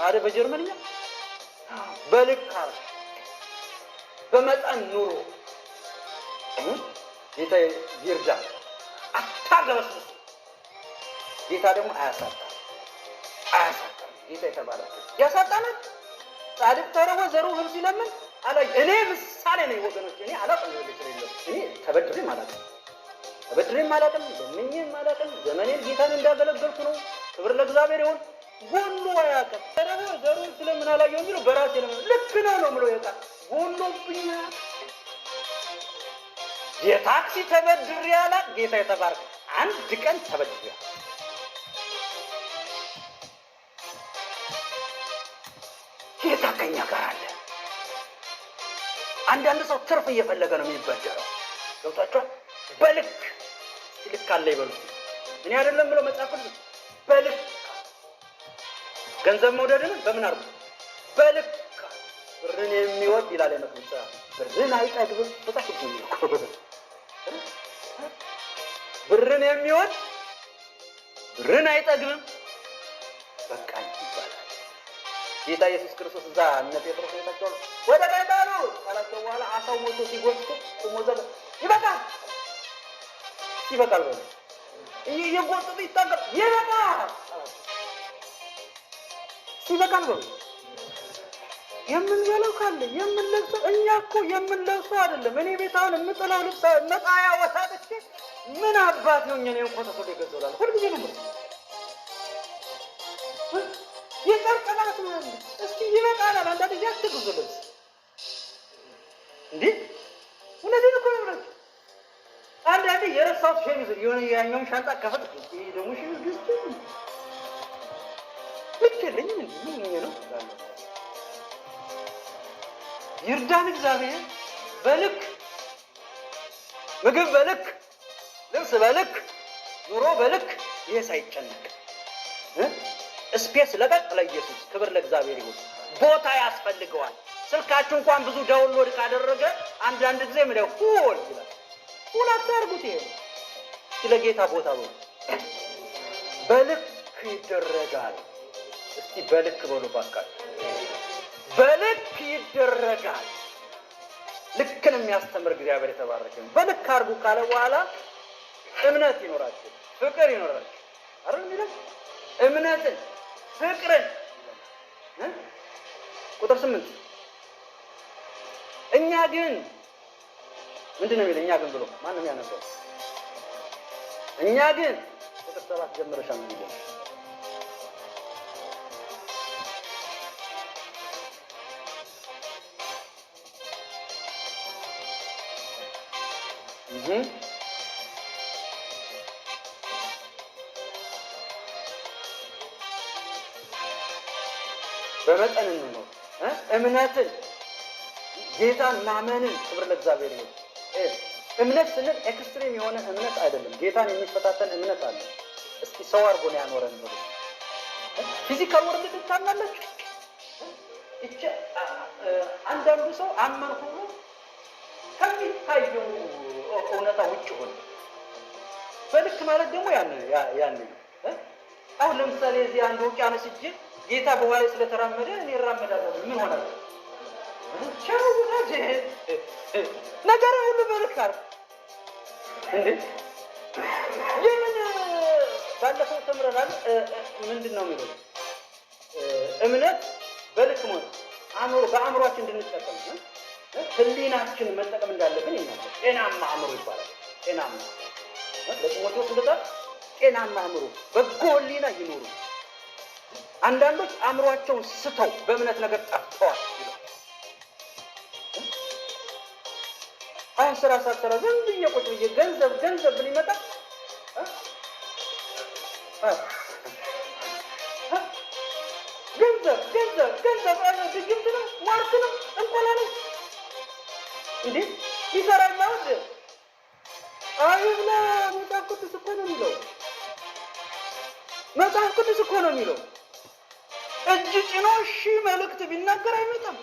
Speaker 1: አደ በጀርመንኛ በልክ አለ፣ በመጠን ኑሮ። ጌታ ይርዳ። አታገበስብሱ። ጌታ ደግሞ አያሳጣም። ጌታ የተባለ ያሳጣናል። ጻድቅ ተርቦ ዘሩ እህል ሲለምን አላይ። እኔ ምሳሌ ነኝ ወገኖች። እኔ አላውቅም እኔ ተበድሬም አላውቅም፣ ለምኜም አላውቅም። ዘመኔን ጌታን እንዳገለገልኩ ነው። ክብር ለእግዚአብሔር ይሁን። ጎሎ አያውቅም። ተርቦ ዘሩ ስለምን አላየው የሚለው በራሴ ነው። ልክ ነው የምለው የቃ ጎሎብኛል። የታክሲ ተበድሬ አላውቅም። ጌታ የተባረከ። አንድ ቀን ተበድሬ ጌታ ከኛ ጋር አለ። አንዳንድ ሰው ትርፍ እየፈለገ ነው የሚበደረው። ገብታችኋል? በልክ አለ ይበሉ። እኔ አይደለም ብለው መጽሐፍ ቅዱስ በልክ ገንዘብ መውደድን በምን አርጉ? በልክ ብርን የሚወድ ይላል የመቅደስ ብርን አይጠግብም። በጣም ብርን የሚወድ ብርን አይጠግብም። በቃ ይባላል። ጌታ ኢየሱስ ክርስቶስ እዛ እነ ጴጥሮስ የታቸው ወደ ቀጣሉ ካላቸው በኋላ አሳው ሞቶ ሲጎትቱ ቆሞ ይበቃል በሉ እየጎትቱ ይታገል ይበቃል በሉ። የምንበላው ካለ የምንለብሰው እኛ እኮ የምንለብሰው አይደለም። እኔ ቤታውን የምጥለው ልብስ መጣያ ወታደች ምን አባት ነው እኔ እንኳን ተሰደ ይገዛላል። ሁልጊዜ ነው የቀርቀላት ነው ያለ። እስኪ ይበቃናል። አንዳንድ ጊዜ አትግዙ ልብስ እንዴ! እውነቴን እኮ ነው። አንዳንዴ የረሳሁት ሸሚዝ የሆነ ያኛውን ሻንጣ ከፈት ይሄ ደግሞ ሸሚዝ ግዝት ልክልኝ ምን ነው ይርዳን እግዚአብሔር። በልክ ምግብ በልክ ልብስ በልክ ኑሮ በልክ ይሄ ሳይጨነቅ ስፔስ ለቀቅ ለኢየሱስ ክብር ለእግዚአብሔር ይሁን። ቦታ ያስፈልገዋል። ስልካችሁ እንኳን ብዙ ዳውንሎድ ካደረገ አንዳንድ ጊዜ ምን ሁል ይላል። ሁል አታርጉት። ይሄ ስለ ጌታ ቦታ ነው። በልክ ይደረጋል። እስቲ በልክ በሉ ባካችሁ። በልክ ይደረጋል። ልክን የሚያስተምር እግዚአብሔር የተባረከ ነው። በልክ አርጉ ካለ በኋላ እምነት ይኖራችሁ፣ ፍቅር ይኖራችሁ። አረን ይላል እምነትን ፍቅርን ቁጥር 8 እኛ ግን ምንድነው የሚለው? እኛ ግን ብሎ ማንም ያነበው እኛ ግን ቁጥር 7 ጀምረሻ ምን ይላል? በመጠን ነው እምነትን ጌታን ማመንን። ክብር ለእግዚአብሔር ይሁን። እምነት ስንል ኤክስትሪም የሆነ እምነት አይደለም። ጌታን የሚፈታተን እምነት አለ። እስኪ ሰው አድርጎ ነው ያኖረን ብሎ ፊዚካል ወርልድ ታናላችሁ። እቺ አንዳንዱ ሰው አመንኩ ብሎ ከሚታየው እውነታ ውጭ ሆነ። በልክ ማለት ደግሞ ያን ነው። አሁን ለምሳሌ እዚህ አንድ ውቅያኖስ እጅ ጌታ በኋላ ስለተራመደ እኔ እራመዳለሁ ምን ሆናል? ቻው ወዳጄ ነገር ሁሉ በልክ አር እንዴ የምን ባለፈው ተምረናል። ምንድነው የሚለው? እምነት በልክ ነው። በአእምሮአችን እንድንጠቀም ህሊናችን መጠቀም እንዳለብን ይናገራል። ጤናማ አእምሮ ይባላል። ጤናማ ለጢሞቴዎስ እንደታ ጤናማ አእምሮ በጎ ህሊና ይኖሩ። አንዳንዶች አእምሮአቸውን ስተው በእምነት ነገር ጠፍተዋል ይላል። አሁን ስራ ሳትሰራ ዝም ብዬ ቁጭ ብዬ ገንዘብ ምን ይመጣል? ገንዘብ ድግምት ነው፣ ሟርት ነው፣ እንቆላ ነው እንዴ ይሰራል ማለት አይብላ። መጽሐፍ ቅዱስ እኮ ነው የሚለው። መጽሐፍ ቅዱስ እኮ ነው የሚለው። እጅ ጭኖ መልእክት ቢናገር አይመጣም።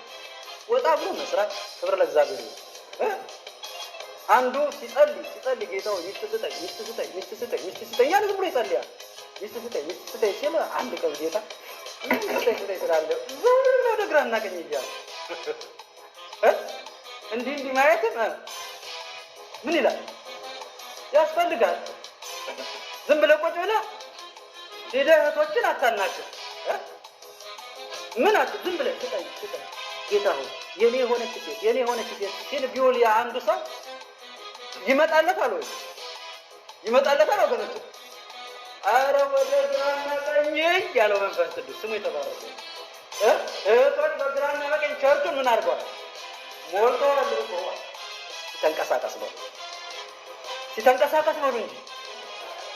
Speaker 1: ወጣ ብሎ መስራት። ክብር ለእግዚአብሔር ይሁን። አንዱ ሲጸልይ ጌታው ሚስት ስጠኝ ያለ ዝም ብሎ ይጸልያል። ሚስት ስጠኝ ሲል አንድ ቀን ጌታ ሚስት ስጠኝ ስላለ ዝም ብሎ ወደ ግራና ቀኝ እያለ እንዲህ ማየትም ምን ይላል? ያስፈልጋል። ዝም ብለህ ቁጭ ብለህ ሄደህ እህቶችን አታናግር። ምን አት ዝም ብለህ ስጠኝ ጌታ ሆይ የኔ የሆነች ሴት ሲል ቢውል ያ አንዱ ሰው ይመጣለታል ወይ? ይመጣለታል ወገኖች? ኧረ ወደ ግራና ቀኝ ያለው መንፈስ ቅዱስ ስሙ የተባረከ። እህቶች በግራና በቀኝ ቸርቹን ምን አድርገዋል? ሞልተዋል እኮ። ሲተንቀሳቀስ በሉ እንጂ።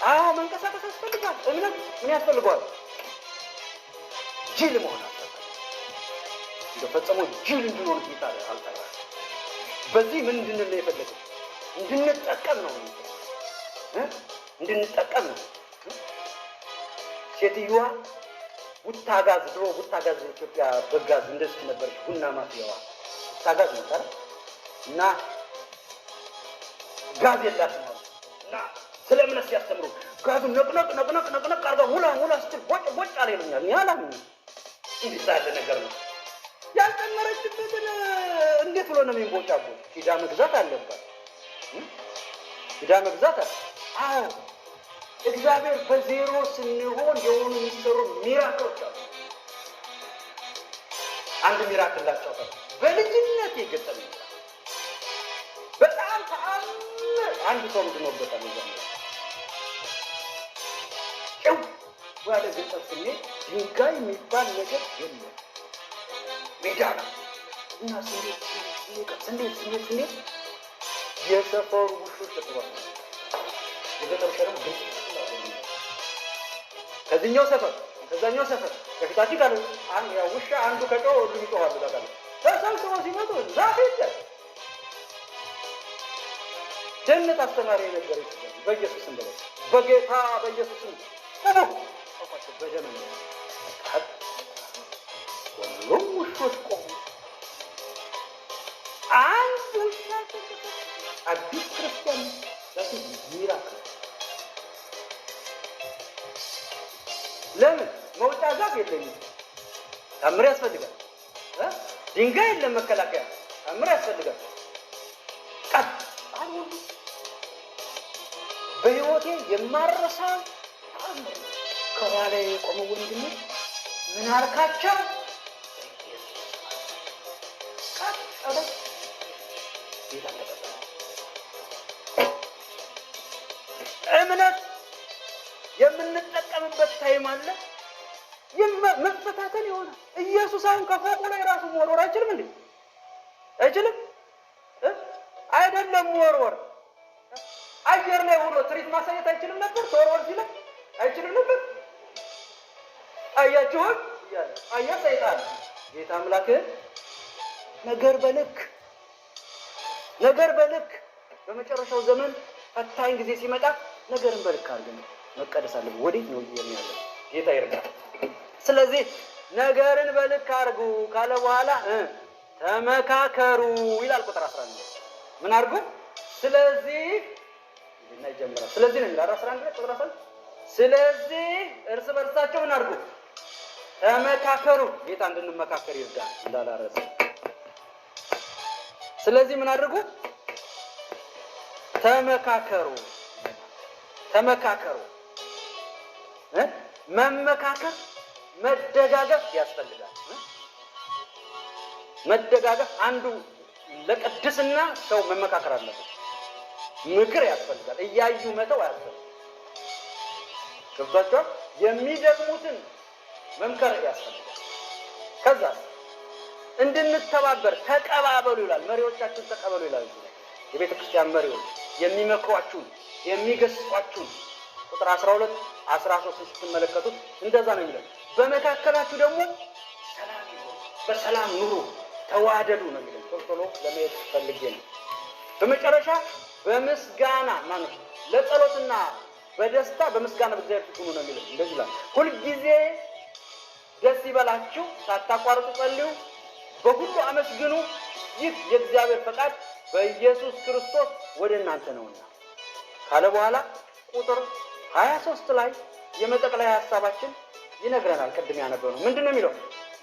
Speaker 1: አዎ መንቀሳቀስ ያስፈልጋል። እምነት ምን ያስፈልገዋል? ጅል መሆን አለበት። እንደፈጸሙ ጅል እንድንሆን ጌታ አልጠራ። በዚህ ምን እንድንል ነው የፈለገው? እንድንጠቀም ነው። እንድንጠቀም ነው። ሴትዮዋ ቡታጋዝ ድሮ ቡታጋዝ ኢትዮጵያ በጋዝ እንደዚህ ነበረች። ቡና ማፍያዋ ቡታጋዝ ነበር እና ጋዝ የላትም እና ስለ እምነት ሲያስተምሩ ጋዙን ነቅነቅ አድርገው ሙላ ስትል ቦጭ አለ ይሉኛል። ያላም እንዴት ያለ ነገር ነው? ያልጨመረችበትን እንዴት ብሎ ነው የሚቦጫቦት? ሂዳ መግዛት አለባት። ሂዳ መግዛት አለ። አዎ እግዚአብሔር በዜሮ ስንሆን የሆኑ የሚሰሩ ሚራክሎች አሉ። አንድ ሚራክል ላጫውታ። በልጅነት የገጠመኝ በጣም ተአምር አንድ ሰው እንድኖበታል ይዘምራል። ወደ ገጠር ስንሄድ ድንጋይ የሚባል ነገር የለም፣ ሜዳ ነው እና ስንሄድ የሰፈሩ ውሾች ተጠባሉ። የገጠሩ ሰረም ግልጽ ከዚህኛው ሰፈር ከዛኛው ሰፈር ከፊታችን ጋር ውሻ አንዱ ከጮኸ ሁሉም ይጮኻሉ። ታውቃለህ። ተሰብስበው ሲመጡ ዛፍ የለም። ጀነት አስተማሪ የነገረ ይችላል። በኢየሱስ ስም በለው፣ በጌታ በኢየሱስ ስም በጀነት ሁሉም ውሾች ቆሙ። አዲስ ክርስቲያን ለዚህ ሚራክል ለምን መውጫ ዛፍ የለኝም? ታምር ያስፈልጋል። ድንጋይ የለም መከላከያ፣ ታምር ያስፈልጋል። ቀጥ አሁን በህይወቴ የማረሳ ታምር ከኋላ የቆመ ወንድሜ ምን አልካቸው? ቀጥ እምነት የምንጠቀምበት ታይም አለ። መፈታተን ይሆናል። ኢየሱስ አሁን ከፎቁ ላይ ራሱ መወርወር አይችልም እንዴ? አይችልም አይደለም? መወርወር አየር ላይ ሆኖ ትርኢት ማሳየት አይችልም ነበር? ተወርወር ሲል አይችልም ነበር? አያችሁን? አያ ሰይጣን ጌታ አምላክህ ነገር በልክ በመጨረሻው ዘመን ፈታኝ ጊዜ ሲመጣ ነገርን በልክ አድርገን መቀደስ አለብን። ወዴት ነው የሚያለው? ጌታ ይርዳል። ስለዚህ ነገርን በልክ አድርጉ ካለ በኋላ ተመካከሩ ይላል ቁጥር 11 ምን አድርጉ? ስለዚህ እና ይጀምራል። ስለዚህ ነው ይላል 11 ቁጥር 11 ስለዚህ እርስ በርሳቸው ምን አድርጉ? ተመካከሩ። ጌታ እንድንመካከር ይርዳል እንዳላረሰ። ስለዚህ ምን አድርጉ? ተመካከሩ። መመካከር መደጋገፍ ያስፈልጋል። መደጋገፍ አንዱ ለቅድስና ሰው መመካከር አለበት። ምክር ያስፈልጋል። እያዩ መተው አያስፈልግም። ገብቷችኋል? የሚደግሙትን መምከር ያስፈልጋል። ከዛ እንድንተባበር ተቀባበሉ ይላል። መሪዎቻችን ተቀበሉ ይላል። የቤተ ክርስቲያን መሪዎች የሚመክሯችሁን የሚገስጿችሁን ቁጥር 12 13 ስትመለከቱት እንደዛ ነው የሚለው። በመካከላችሁ ደግሞ ሰላም ይሁን፣ በሰላም ኑሩ፣ ተዋደዱ ነው የሚለው። ቶሎ ለመሄድ ፈልጌ ነው። በመጨረሻ በምስጋና ማለት ለጸሎትና በደስታ በምስጋና በእግዚአብሔር ፊት ሁኑ ነው የሚለው። እንደዚህ ይላል። ሁልጊዜ ደስ ይበላችሁ፣ ሳታቋርጡ ጸልዩ፣ በሁሉ አመስግኑ፣ ይህ የእግዚአብሔር ፈቃድ በኢየሱስ ክርስቶስ ወደ እናንተ ነውና ካለ በኋላ ቁጥር 23 ላይ የመጠቅለያ ሐሳባችን ይነግረናል። ቅድም ያነበብነው ምንድን ነው የሚለው?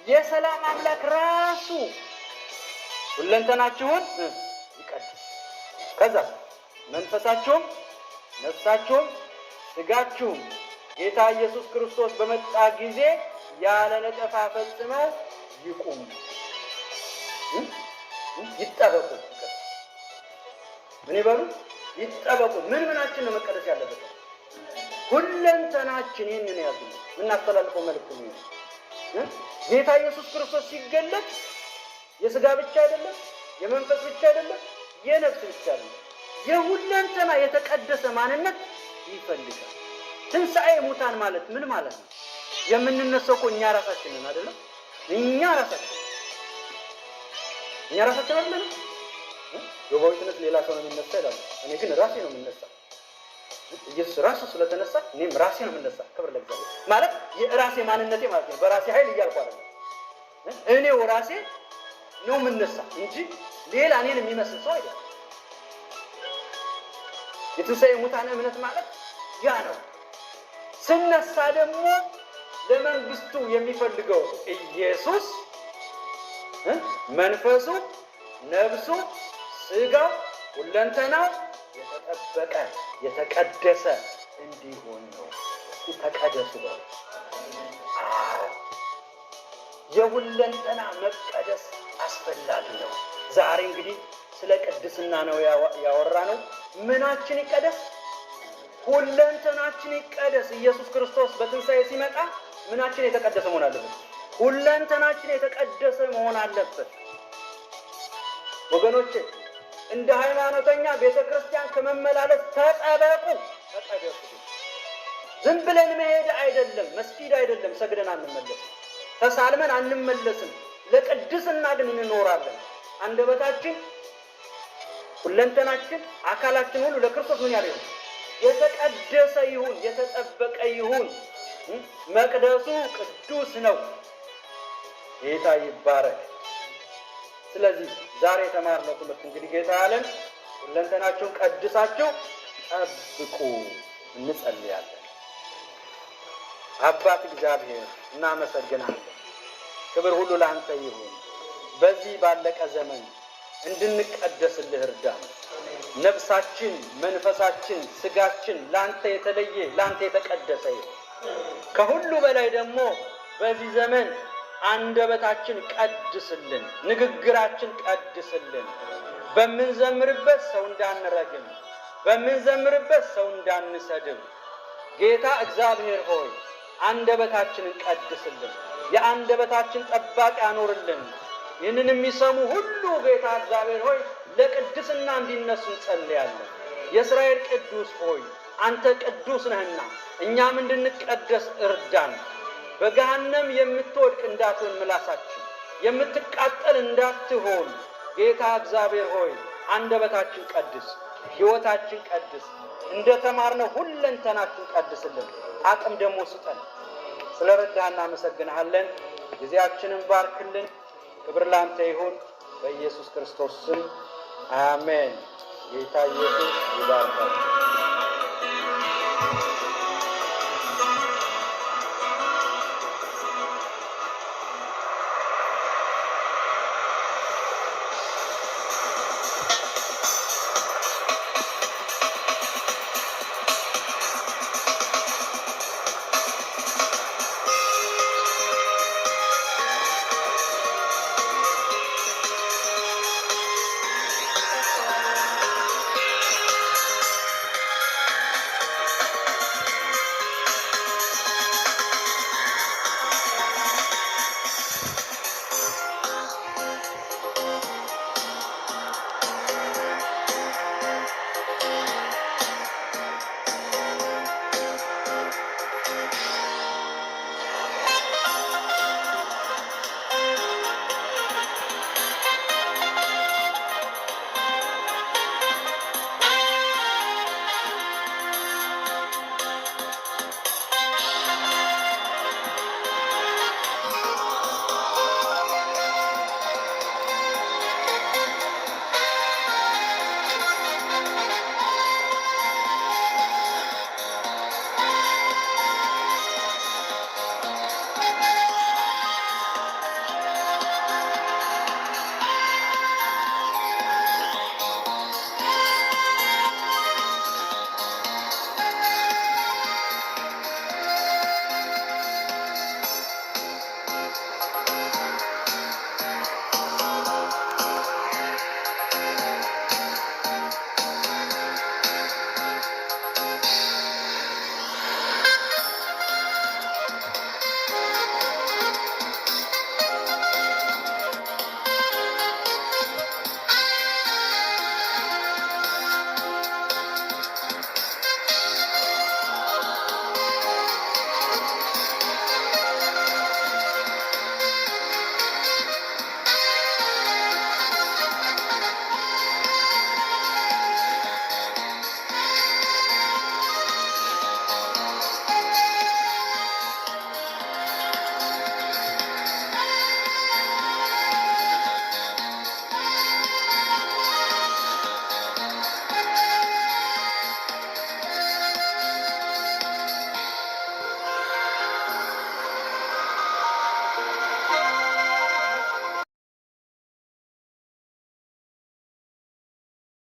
Speaker 1: የሰላም አምላክ ራሱ ሁለንተናችሁን ይቀድስ፣ ከዛ መንፈሳችሁም ነፍሳችሁም ስጋችሁም ጌታ ኢየሱስ ክርስቶስ በመጣ ጊዜ ያለ ነቀፋ ፈጽመው ይቁሙ፣ ይጠበቁ። ምን ይበሉ? ይጠበቁ። ምናችን ነው መቀደስ ያለበት? ሁለንተናችን። ይህንን ያዙ። የምናስተላልፈው መልእክት ነው። ጌታ ኢየሱስ ክርስቶስ ሲገለጥ የስጋ ብቻ አይደለም፣ የመንፈስ ብቻ አይደለም፣ የነፍስ ብቻ አይደለም፣ የሁለንተና የተቀደሰ ማንነት ይፈልጋል። ትንሣኤ ሙታን ማለት ምን ማለት ነው? የምንነሳው እኮ እኛ ራሳችን ነን አይደለም? እኛ ራሳችን አይደለም? የባዊትነት ሌላ ሰው ነው የሚነሳ ይላል። እኔ ግን ራሴ ነው የምነሳ። ኢየሱስ ራሱ ስለተነሳ እኔም ራሴ ነው የምነሳ። ክብር ለእግዚአብሔር። ማለት የራሴ ማንነቴ ማለት ነው። በራሴ ኃይል እያልኩ አይደለም። እኔው ራሴ ነው የምነሳ እንጂ ሌላ እኔን የሚመስል ሰው አይደለም። የትንሣኤ ሙታን እምነት ማለት ያ ነው። ስነሳ ደግሞ ለመንግስቱ የሚፈልገው ኢየሱስ መንፈሱ፣ ነፍሱ፣ ስጋው፣ ሁለንተናው የተጠበቀ የተቀደሰ እንዲሆን ነው። እስኪ ተቀደሱ ነው። የሁለንተና መቀደስ አስፈላጊ ነው። ዛሬ እንግዲህ ስለ ቅድስና ነው ያወራ ነው። ምናችን ይቀደስ? ሁለንተናችን ይቀደስ። ኢየሱስ ክርስቶስ በትንሣኤ ሲመጣ ምናችን የተቀደሰ መሆን አለበት? ሁለንተናችን የተቀደሰ መሆን አለበት። ወገኖቼ እንደ ሃይማኖተኛ ቤተክርስቲያን ከመመላለስ ተጠበቁ፣ ተቀደሱ። ዝም ብለን መሄድ አይደለም፣ መስጊድ አይደለም፣ ሰግደን አንመለስም፣ ተሳልመን አንመለስም። ለቅድስና ግን እንኖራለን። አንደበታችን፣ ሁለንተናችን፣ አካላችን ሁሉ ለክርስቶስ ምን ያለ ይሁን? የተቀደሰ ይሁን፣ የተጠበቀ ይሁን። መቅደሱ ቅዱስ ነው። ጌታ ይባረክ። ስለዚህ ዛሬ የተማርነው ትምህርት እንግዲህ ጌታ ያለን ሁለንተናችሁን ቀድሳችሁ ጠብቁ እንጸልያለን። አባት እግዚአብሔር እናመሰግናለን። ክብር ሁሉ ለአንተ ይሁን። በዚህ ባለቀ ዘመን እንድንቀደስልህ እርዳን። ነፍሳችን፣ መንፈሳችን፣ ስጋችን ላንተ የተለየ ላንተ የተቀደሰ ይሁን። ከሁሉ በላይ ደግሞ በዚህ ዘመን አንደበታችን ቀድስልን፣ ንግግራችን ቀድስልን። በምንዘምርበት ሰው እንዳንረግም፣ በምንዘምርበት ሰው እንዳንሰድብ ጌታ እግዚአብሔር ሆይ አንደበታችንን ቀድስልን። የአንደበታችን ጠባቂ አኖርልን። ይህንን የሚሰሙ ሁሉ ጌታ እግዚአብሔር ሆይ ለቅድስና እንዲነሱ እንጸልያለን። የእስራኤል ቅዱስ ሆይ አንተ ቅዱስ ነህና እኛም እንድንቀደስ እርዳን። በገሃነም የምትወድቅ እንዳትሆን ምላሳችን፣ የምትቃጠል እንዳትሆን ጌታ እግዚአብሔር ሆይ አንደበታችን ቀድስ፣ ሕይወታችን ቀድስ። እንደተማርነው ሁለንተናችን ቀድስልን። አቅም ደግሞ ስጠን። ስለረዳህ እናመሰግንሃለን። ጊዜያችንን ባርክልን። ክብር ላንተ ይሁን። በኢየሱስ ክርስቶስ ስም አሜን። ጌታ ኢየሱስ ይባርካችሁ።